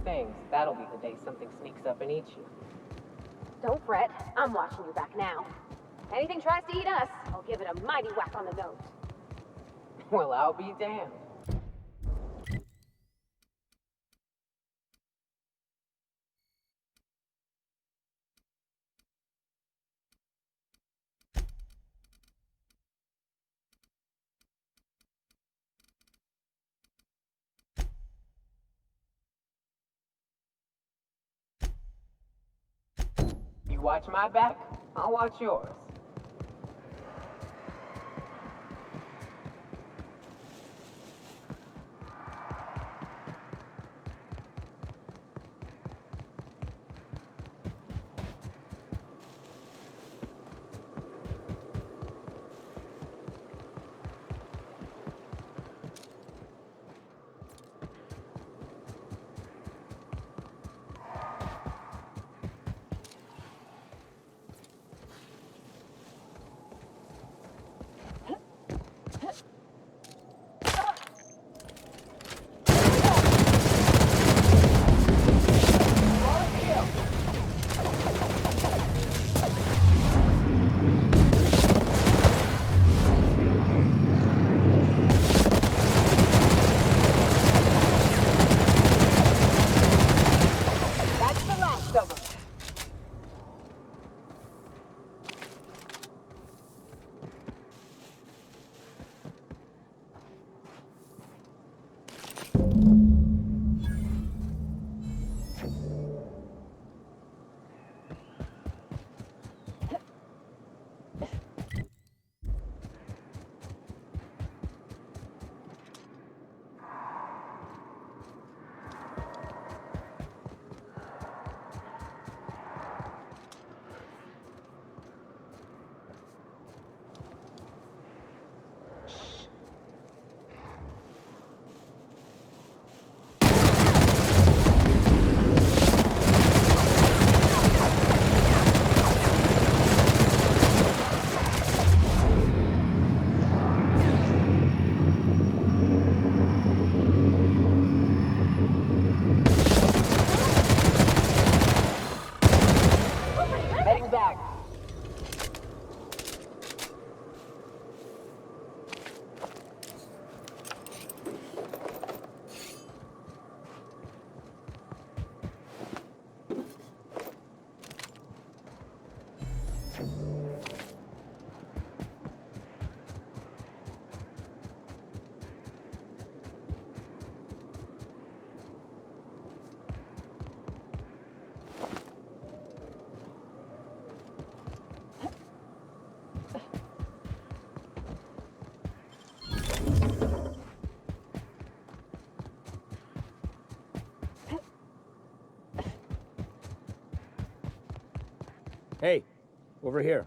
things, that'll be the day something sneaks up and eats you. Don't fret. I'm watching you back now. Anything tries to eat us, I'll give it a mighty whack on the nose. Well, I'll be damned. You watch my back, I'll watch yours. Heading back. Hey, over here.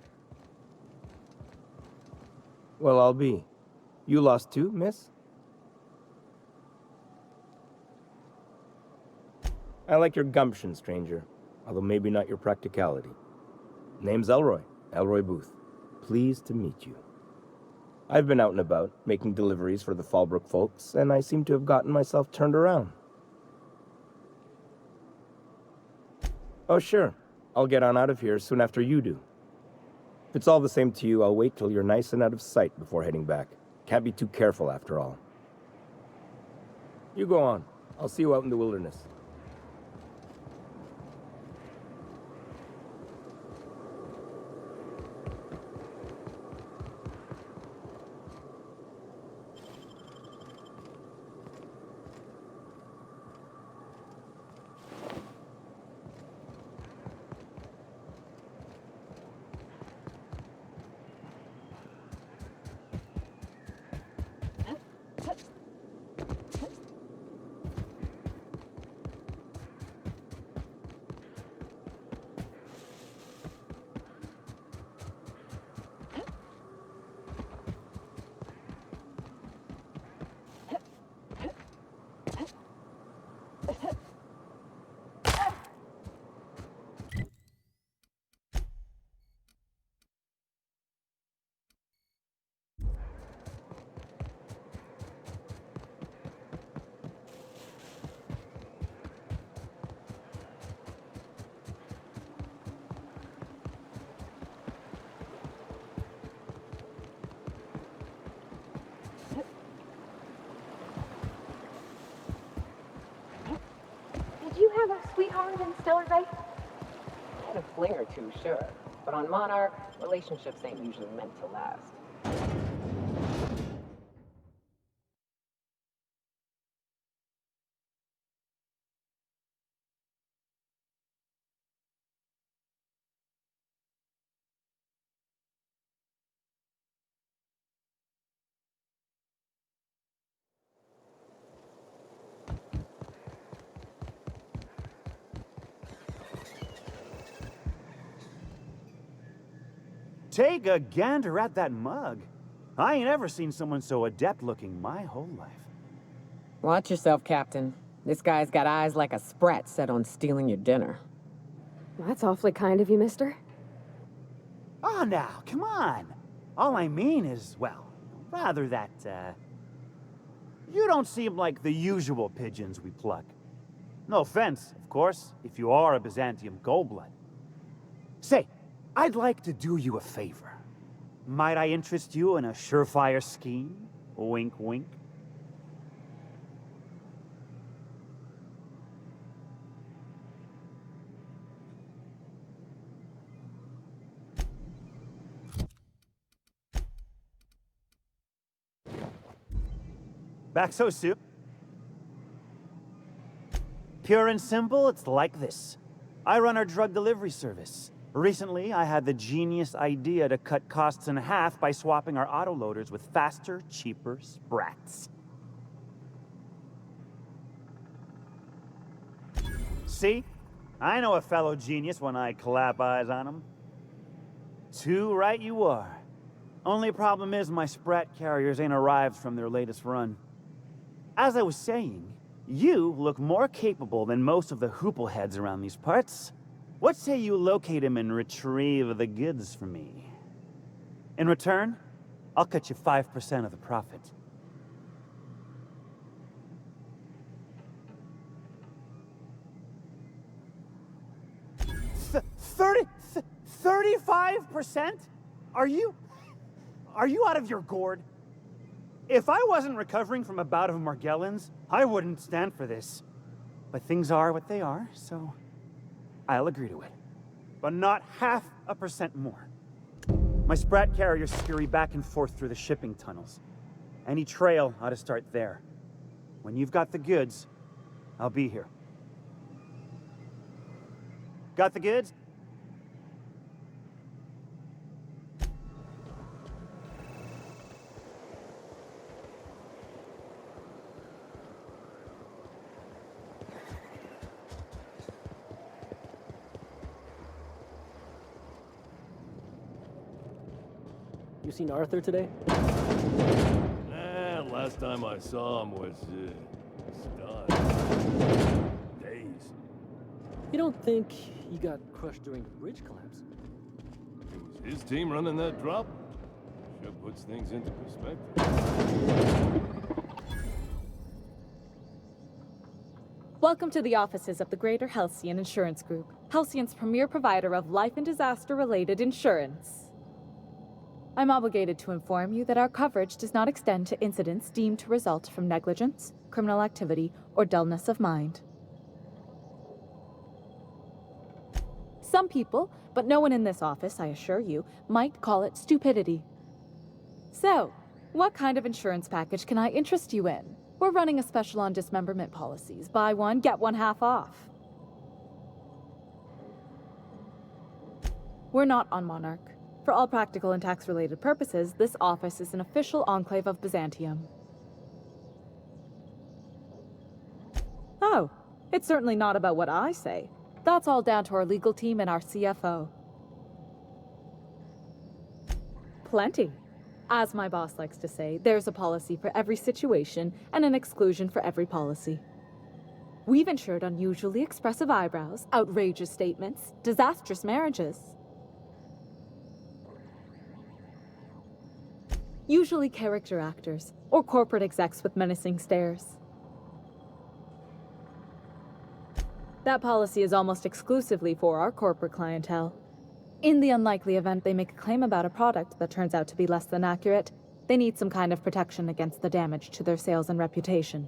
Well, I'll be. You lost too, miss? I like your gumption, stranger. Although maybe not your practicality. Name's Elroy. Elroy Booth. Pleased to meet you. I've been out and about, making deliveries for the Fallbrook folks, and I seem to have gotten myself turned around. Oh, sure. I'll get on out of here soon after you do. If it's all the same to you, I'll wait till you're nice and out of sight before heading back. Can't be too careful after all. You go on. I'll see you out in the wilderness. Stellar Bay? Had a fling or two, sure. But on Monarch, relationships ain't usually meant to last. Take a gander at that mug. I ain't ever seen someone so adept looking my whole life. Watch yourself, Captain. This guy's got eyes like a sprat set on stealing your dinner. That's awfully kind of you, mister. Oh, now, come on. All I mean is, well, rather that, you don't seem like the usual pigeons we pluck. No offense, of course, if you are a Byzantium Goldblood. Say, I'd like to do you a favor. Might I interest you in a surefire scheme? Wink, wink. Baxo soup. Pure and simple, it's like this. I run our drug delivery service. Recently, I had the genius idea to cut costs in half by swapping our autoloaders with faster, cheaper sprats. See? I know a fellow genius when I clap eyes on him. Too right you are. Only problem is my sprat carriers ain't arrived from their latest run. As I was saying, you look more capable than most of the hoople heads around these parts. What say you locate him and retrieve the goods for me? In return, I'll cut you 5% of the profit. 35%? Are you out of your gourd? If I wasn't recovering from a bout of Morgellons, I wouldn't stand for this. But things are what they are, so I'll agree to it. But not 0.5% more. My sprat carriers scurry back and forth through the shipping tunnels. Any trail ought to start there. When you've got the goods, I'll be here. Got the goods? You seen Arthur today? Last time I saw him was, stunned. Dazed. You don't think he got crushed during the bridge collapse? It was his team running that drop. Sure puts things into perspective. Welcome to the offices of the Greater Halcyon Insurance Group, Halcyon's premier provider of life and disaster-related insurance. I'm obligated to inform you that our coverage does not extend to incidents deemed to result from negligence, criminal activity, or dullness of mind. Some people, but no one in this office, I assure you, might call it stupidity. So, what kind of insurance package can I interest you in? We're running a special on dismemberment policies. Buy one, get one half off. We're not on Monarch. For all practical and tax-related purposes, this office is an official enclave of Byzantium. Oh, it's certainly not about what I say. That's all down to our legal team and our CFO. Plenty. As my boss likes to say, there's a policy for every situation and an exclusion for every policy. We've insured unusually expressive eyebrows, outrageous statements, disastrous marriages. Usually character actors, or corporate execs with menacing stares. That policy is almost exclusively for our corporate clientele. In the unlikely event they make a claim about a product that turns out to be less than accurate, they need some kind of protection against the damage to their sales and reputation.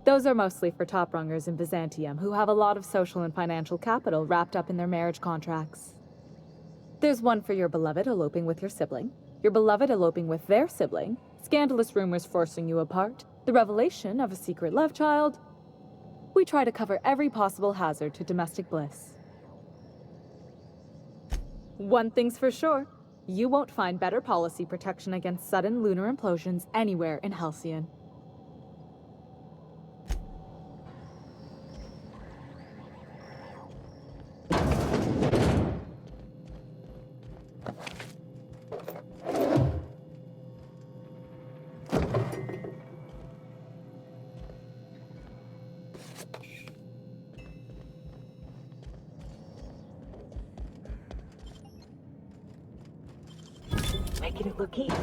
Those are mostly for top rungers in Byzantium who have a lot of social and financial capital wrapped up in their marriage contracts. There's one for your beloved eloping with your sibling, your beloved eloping with their sibling, scandalous rumors forcing you apart, the revelation of a secret love child. We try to cover every possible hazard to domestic bliss. One thing's for sure, you won't find better policy protection against sudden lunar implosions anywhere in Halcyon. Making it look easy.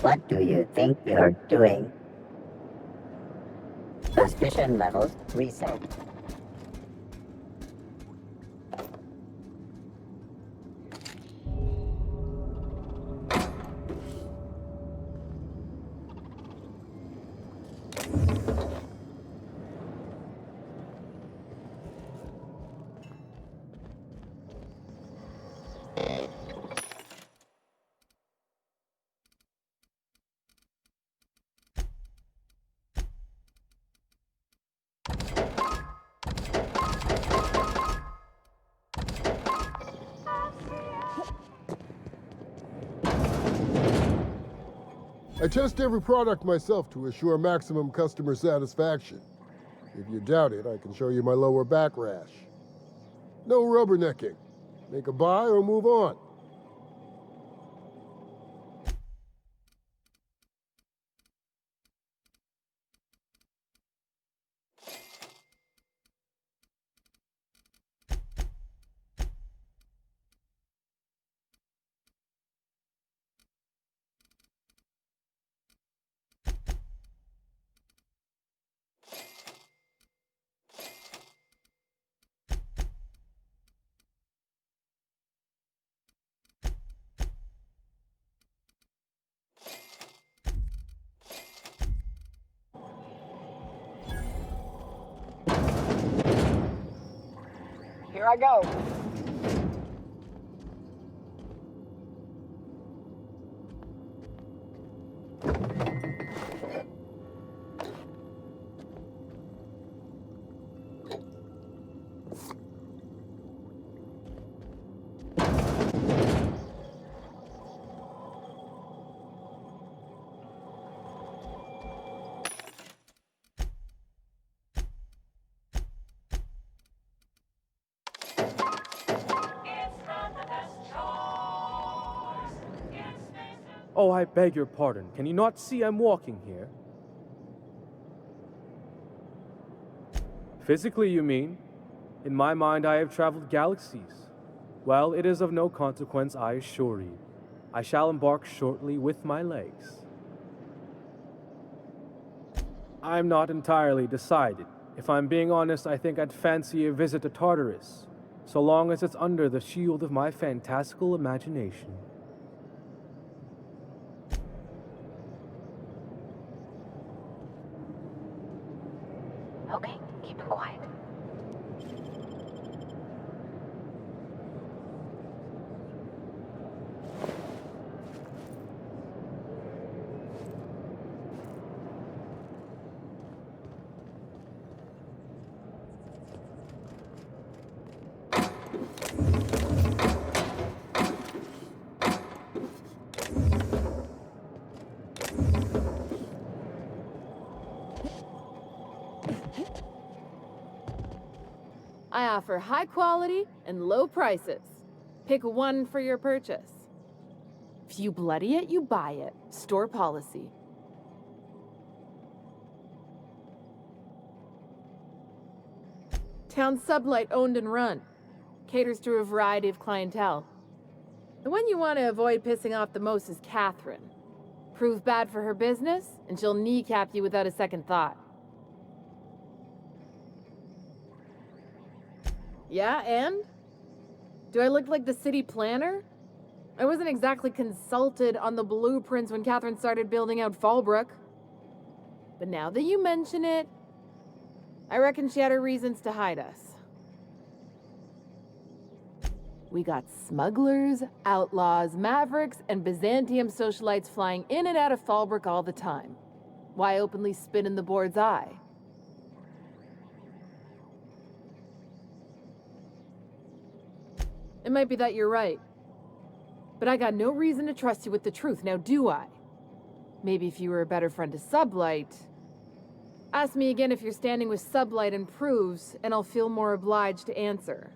What do you think you're doing? Suspicion levels reset. I test every product myself to assure maximum customer satisfaction. If you doubt it, I can show you my lower back rash. No rubbernecking. Make a buy or move on. Here I go. Oh, I beg your pardon. Can you not see I'm walking here? Physically, you mean? In my mind, I have traveled galaxies. Well, it is of no consequence, I assure you. I shall embark shortly with my legs. I'm not entirely decided. If I'm being honest, I think I'd fancy a visit to Tartarus, so long as it's under the shield of my fantastical imagination. Okay, keep it quiet. I offer high quality and low prices. Pick one for your purchase. If you bloody it, you buy it. Store policy. Town Sublight owned and run. Caters to a variety of clientele. The one you want to avoid pissing off the most is Catherine. Prove bad for her business, and she'll kneecap you without a second thought. Yeah, and? Do I look like the city planner? I wasn't exactly consulted on the blueprints when Catherine started building out Fallbrook. But now that you mention it, I reckon she had her reasons to hide us. We got smugglers, outlaws, mavericks, and Byzantium socialites flying in and out of Fallbrook all the time. Why openly spit in the board's eye? It might be that you're right. But I got no reason to trust you with the truth, now do I? Maybe if you were a better friend to Sublight. Ask me again if you're standing with Sublight and proves, and I'll feel more obliged to answer.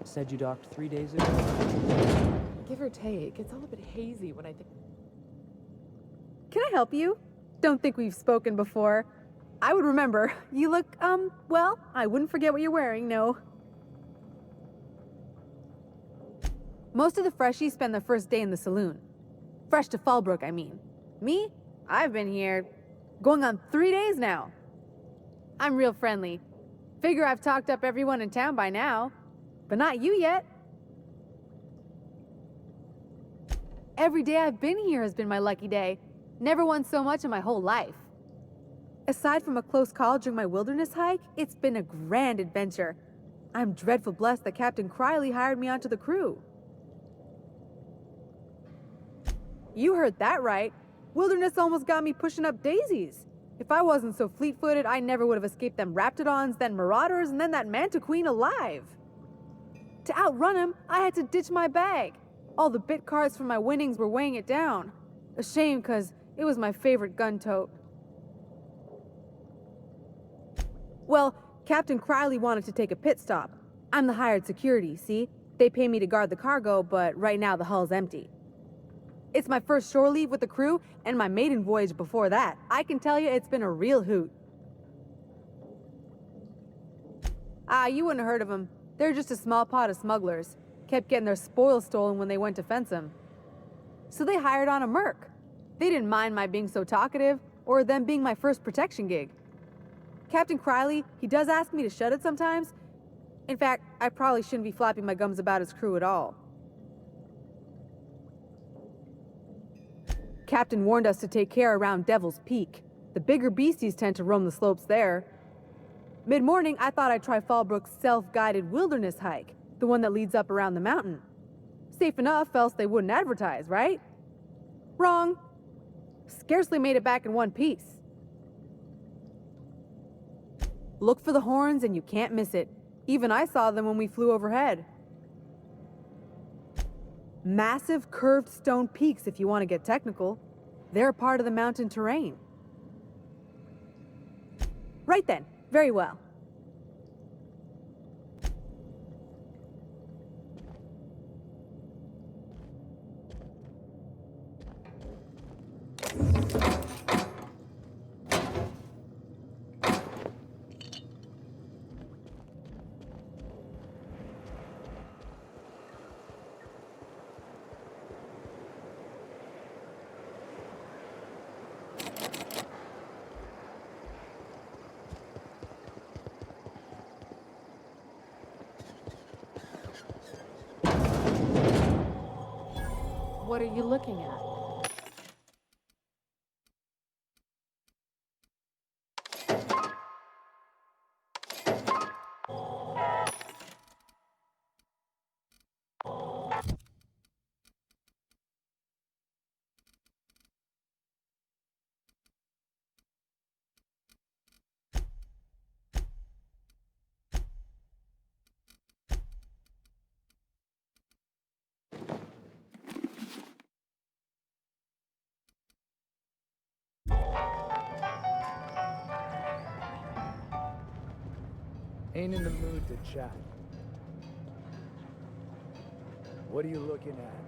Said you docked 3 days ago? Give or take, it's all a bit hazy when I think... Can I help you? Don't think we've spoken before. I would remember. You look, well, I wouldn't forget what you're wearing, no. Most of the freshies spend their first day in the saloon. Fresh to Fallbrook, I mean. Me? I've been here going on 3 days now. I'm real friendly. Figure I've talked up everyone in town by now. But not you yet. Every day I've been here has been my lucky day. Never won so much in my whole life. Aside from a close call during my wilderness hike, it's been a grand adventure. I'm dreadful blessed that Captain Criley hired me onto the crew. You heard that right. Wilderness almost got me pushing up daisies. If I wasn't so fleet-footed, I never would have escaped them Raptidons, then Marauders, and then that Mantiqueen alive. To outrun him, I had to ditch my bag. All the bit cards from my winnings were weighing it down. A shame, cause it was my favorite gun tote. Well, Captain Criley wanted to take a pit stop. I'm the hired security, see? They pay me to guard the cargo, but right now the hull's empty. It's my first shore leave with the crew, and my maiden voyage before that. I can tell you it's been a real hoot. You wouldn't have heard of them. They're just a small pot of smugglers. Kept getting their spoils stolen when they went to fence them. So they hired on a merc. They didn't mind my being so talkative, or them being my first protection gig. Captain Criley, he does ask me to shut it sometimes. In fact, I probably shouldn't be flapping my gums about his crew at all. Captain warned us to take care around Devil's Peak. The bigger beasties tend to roam the slopes there. Mid-morning, I thought I'd try Fallbrook's self-guided wilderness hike, the one that leads up around the mountain. Safe enough, else they wouldn't advertise, right? Wrong. Scarcely made it back in one piece. Look for the horns and you can't miss it. Even I saw them when we flew overhead. Massive curved stone peaks, if you want to get technical. They're a part of the mountain terrain. Right then. Very well. What are you looking at? Ain't in the mood to chat. What are you looking at?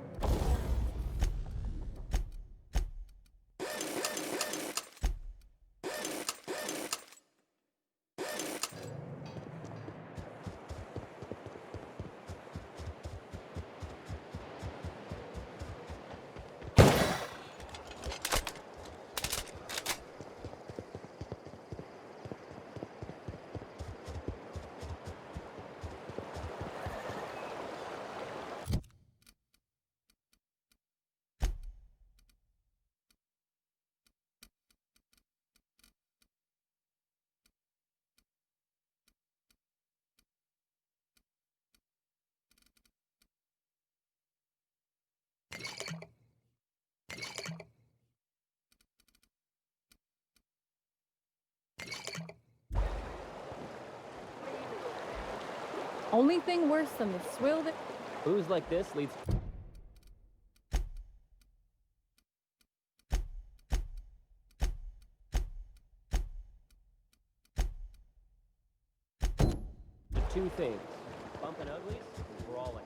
Only thing worse than the swill that... Booze like this leads... The two things. Bumping uglies and brawling.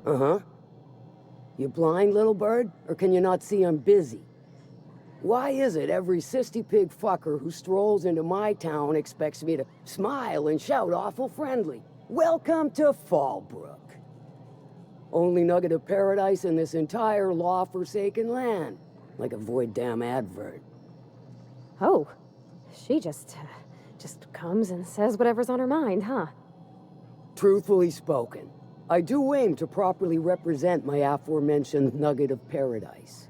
Uh-huh. You blind, little bird? Or can you not see I'm busy? Why is it every sissy pig fucker who strolls into my town expects me to smile and shout awful friendly? Welcome to Fallbrook. Only nugget of paradise in this entire law-forsaken land. Like a void damn advert. Oh, she just comes and says whatever's on her mind, huh? Truthfully spoken, I do aim to properly represent my aforementioned nugget of paradise.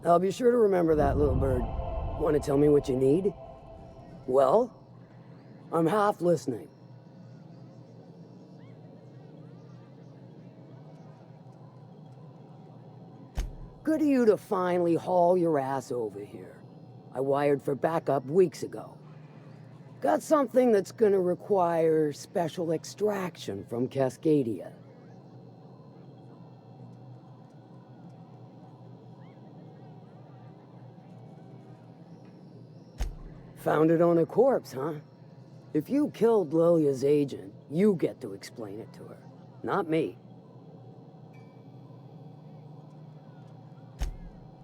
I'll be sure to remember that, little bird. Want to tell me what you need? Well, I'm half listening. Good of you to finally haul your ass over here. I wired for backup weeks ago. Got something that's gonna require special extraction from Cascadia. Found it on a corpse, huh? If you killed Lilia's agent, you get to explain it to her, not me.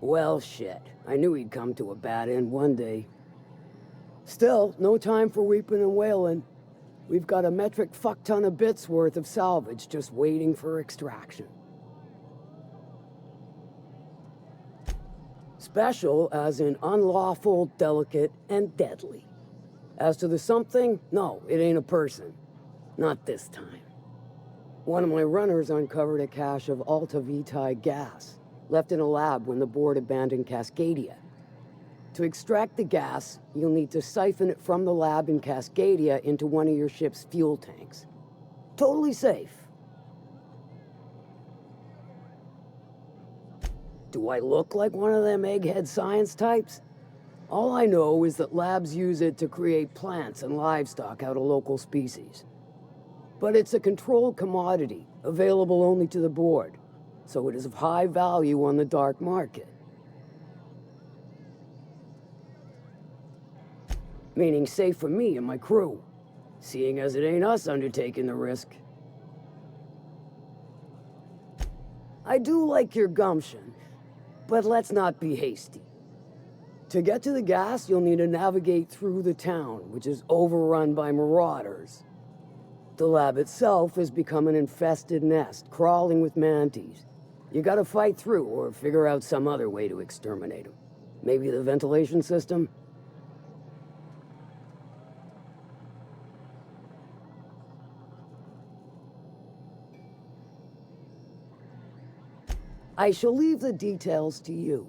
Well, shit. I knew he'd come to a bad end one day. Still, no time for weeping and wailing. We've got a metric fuck-ton of bits worth of salvage just waiting for extraction. Special as in unlawful, delicate, and deadly. As to the something, no, it ain't a person. Not this time. One of my runners uncovered a cache of Alta Vitae gas, left in a lab when the board abandoned Cascadia. To extract the gas, you'll need to siphon it from the lab in Cascadia into one of your ship's fuel tanks. Totally safe. Do I look like one of them egghead science types? All I know is that labs use it to create plants and livestock out of local species. But it's a controlled commodity, available only to the board, so it is of high value on the dark market. Meaning safe for me and my crew, seeing as it ain't us undertaking the risk. I do like your gumption, but let's not be hasty. To get to the gas, you'll need to navigate through the town, which is overrun by marauders. The lab itself has become an infested nest, crawling with mantis. You gotta fight through or figure out some other way to exterminate them. Maybe the ventilation system? I shall leave the details to you.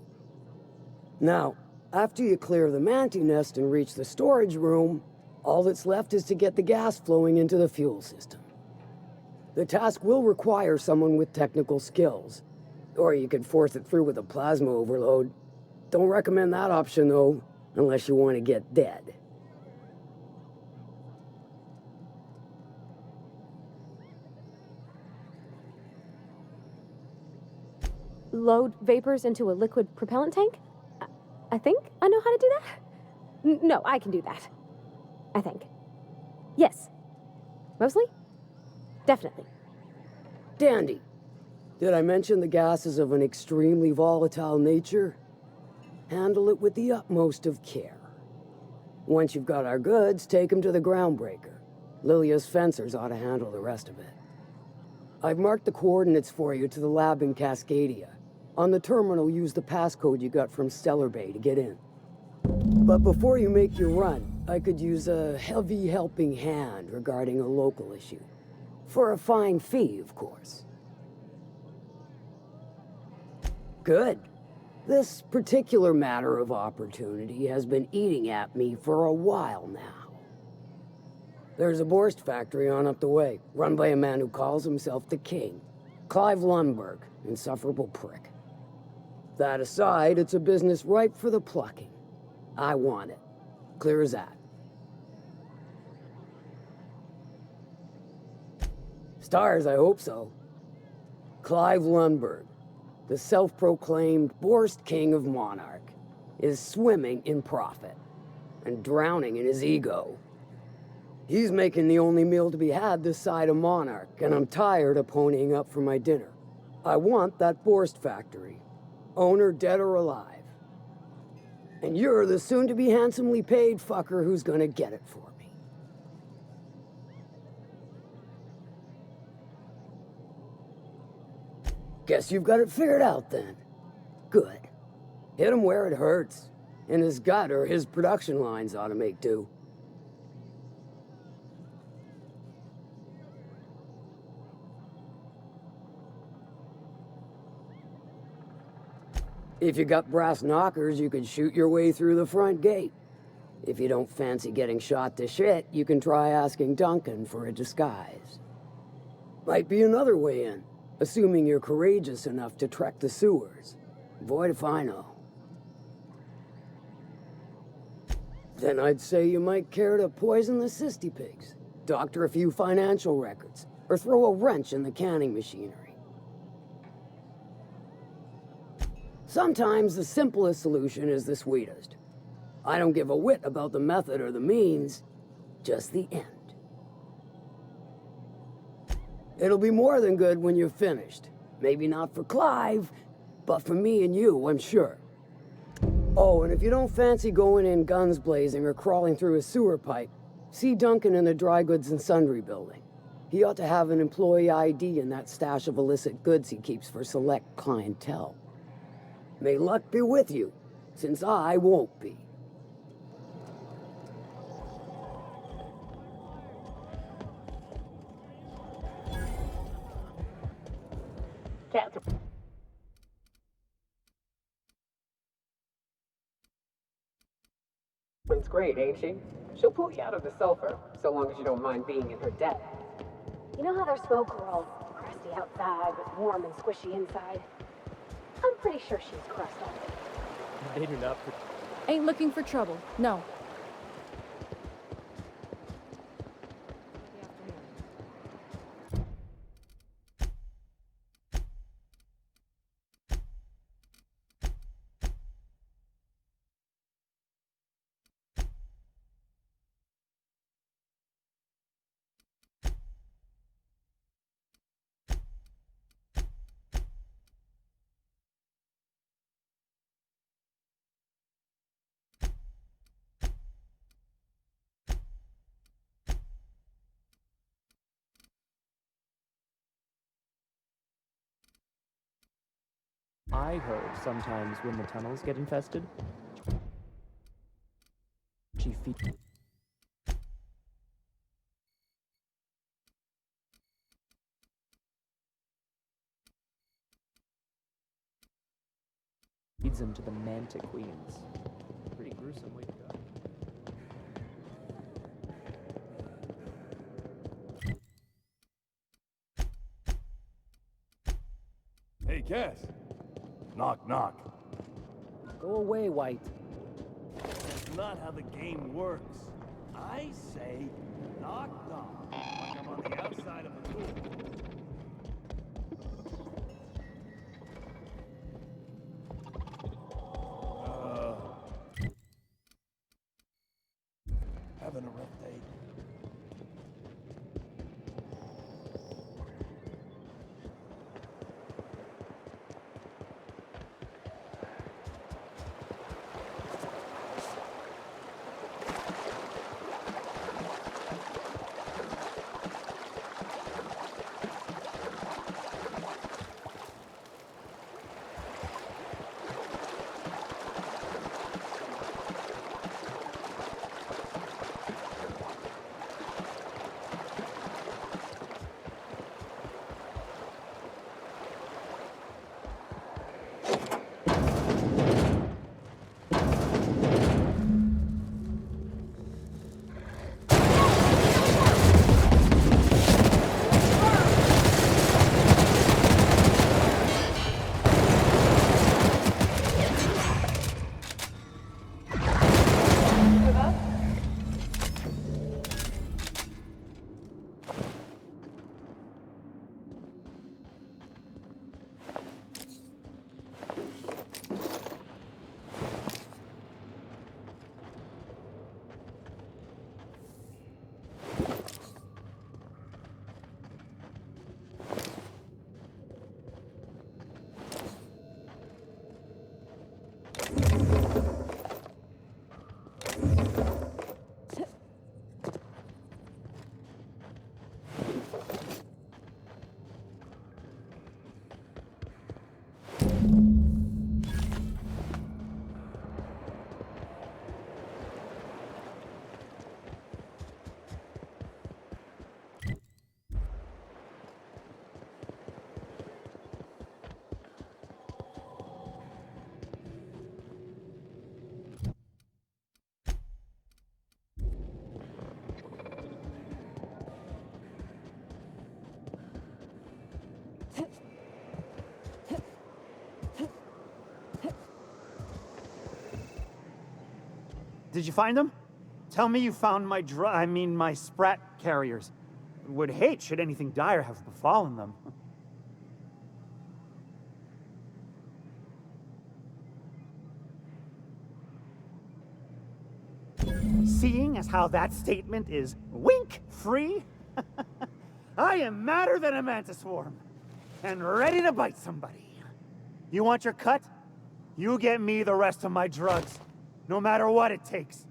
Now, after you clear the manti nest and reach the storage room, all that's left is to get the gas flowing into the fuel system. The task will require someone with technical skills, or you could force it through with a plasma overload. Don't recommend that option, though, unless you want to get dead. Load vapors into a liquid propellant tank? I think I know how to do that. No, I can do that. I think. Yes. Mostly? Definitely. Dandy. Did I mention the gas is of an extremely volatile nature? Handle it with the utmost of care. Once you've got our goods, take them to the groundbreaker. Lilia's fencers ought to handle the rest of it. I've marked the coordinates for you to the lab in Cascadia. On the terminal, use the passcode you got from Stellar Bay to get in. But before you make your run, I could use a heavy helping hand regarding a local issue. For a fine fee, of course. Good. This particular matter of opportunity has been eating at me for a while now. There's a Borst factory on up the way, run by a man who calls himself the King. Clive Lundberg, insufferable prick. That aside, it's a business ripe for the plucking. I want it. Clear as that. Stars, I hope so. Clive Lundberg, the self-proclaimed Borst King of Monarch, is swimming in profit and drowning in his ego. He's making the only meal to be had this side of Monarch, and I'm tired of ponying up for my dinner. I want that Borst factory, owner dead or alive. And you're the soon-to-be handsomely paid fucker who's gonna get it for me. Guess you've got it figured out then. Good. Hit him where it hurts. In his gut, or his production lines ought to make do. If you got brass knockers, you could shoot your way through the front gate. If you don't fancy getting shot to shit, you can try asking Duncan for a disguise. Might be another way in, assuming you're courageous enough to trek the sewers. Void if I know. Then I'd say you might care to poison the cystypigs, doctor a few financial records, or throw a wrench in the canning machinery. Sometimes the simplest solution is the sweetest. I don't give a whit about the method or the means, just the end. It'll be more than good when you're finished. Maybe not for Clive, but for me and you, I'm sure. Oh, and if you don't fancy going in guns blazing or crawling through a sewer pipe, see Duncan in the Dry Goods and Sundry building. He ought to have an employee ID in that stash of illicit goods he keeps for select clientele. May luck be with you, since I won't be. Catherine's great, ain't she? She'll pull you out of the sulfur, so long as you don't mind being in her debt. You know how their smoke are all crusty outside, but warm and squishy inside? I'm pretty sure she's crushed up. They do not. Ain't looking for trouble. No. I heard sometimes when the tunnels get infested, she feeds them to the Manta Queens. Pretty gruesome way to go. Hey, Cass. Knock, knock. Go away, White. That's not how the game works. I say knock, knock. Like I'm on the outside of the door. Having a rough day. Did you find them? Tell me you found my my Sprat carriers. Would hate should anything dire have befallen them. Seeing as how that statement is wink-free, I am madder than a mantis swarm, and ready to bite somebody. You want your cut? You get me the rest of my drugs, no matter what it takes.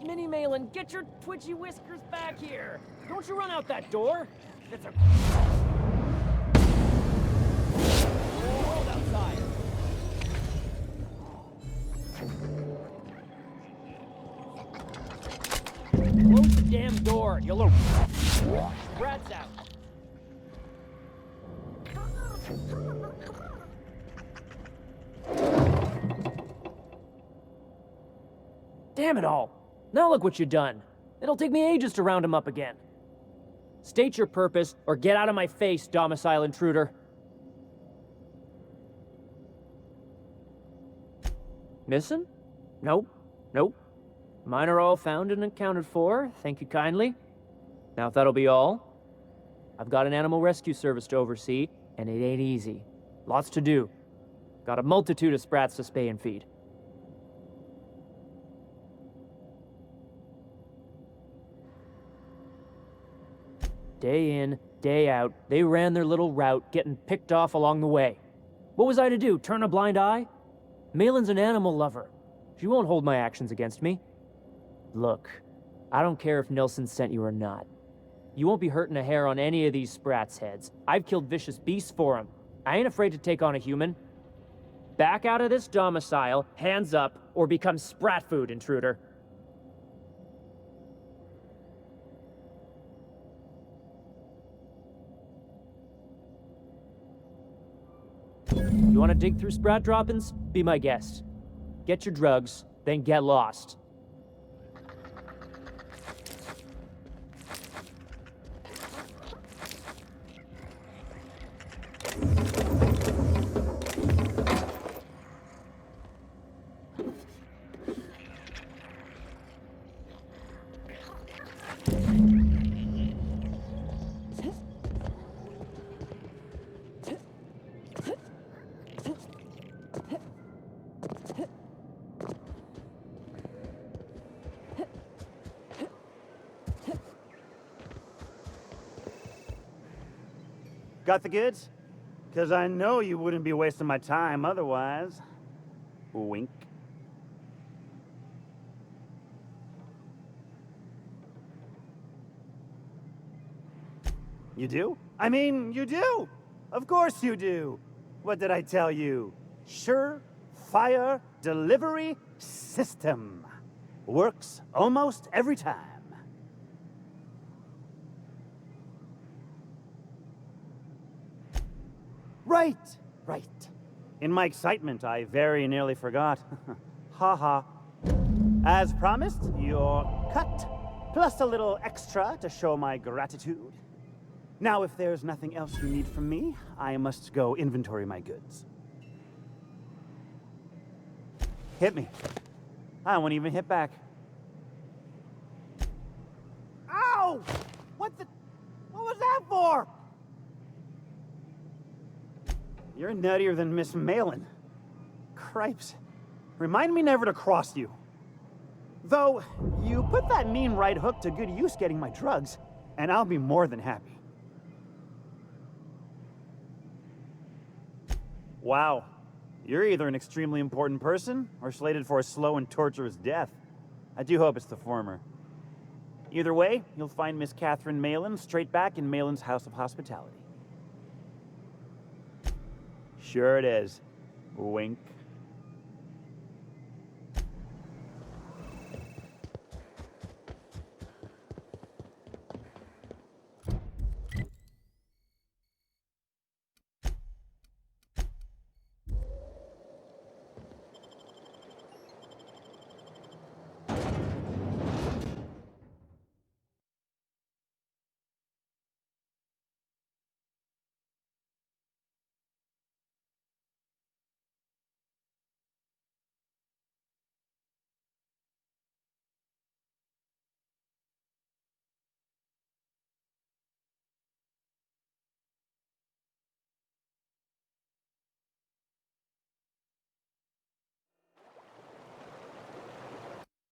Minnie Malin, get your twitchy whiskers back here! Don't you run out that door! It's a world outside! Close the damn door, you little rats out! Damn it all! Now look what you've done. It'll take me ages to round him up again. State your purpose, or get out of my face, domicile intruder. Missing? Nope. Nope. Mine are all found and accounted for, thank you kindly. Now, if that'll be all, I've got an animal rescue service to oversee, and it ain't easy. Lots to do. Got a multitude of sprats to spay and feed. Day in, day out, they ran their little route, getting picked off along the way. What was I to do, turn a blind eye? Malin's an animal lover. She won't hold my actions against me. Look, I don't care if Nilsson sent you or not. You won't be hurting a hair on any of these sprats' heads. I've killed vicious beasts for them. I ain't afraid to take on a human. Back out of this domicile, hands up, or become sprat food, intruder. You want to dig through sprat droppings? Be my guest. Get your drugs, then get lost. Got the goods? Because I know you wouldn't be wasting my time otherwise. Wink. You do? I mean, you do! Of course you do! What did I tell you? Sure-fire delivery system. Works almost every time. Right. In my excitement, I very nearly forgot. Ha ha. As promised, your cut, plus a little extra to show my gratitude. Now, if there's nothing else you need from me, I must go inventory my goods. Hit me. I won't even hit back. Ow! What was that for? You're nuttier than Miss Malin. Cripes. Remind me never to cross you. Though, you put that mean right hook to good use getting my drugs, and I'll be more than happy. Wow. You're either an extremely important person, or slated for a slow and torturous death. I do hope it's the former. Either way, you'll find Miss Catherine Malin straight back in Malin's House of Hospitality. Sure it is. Wink.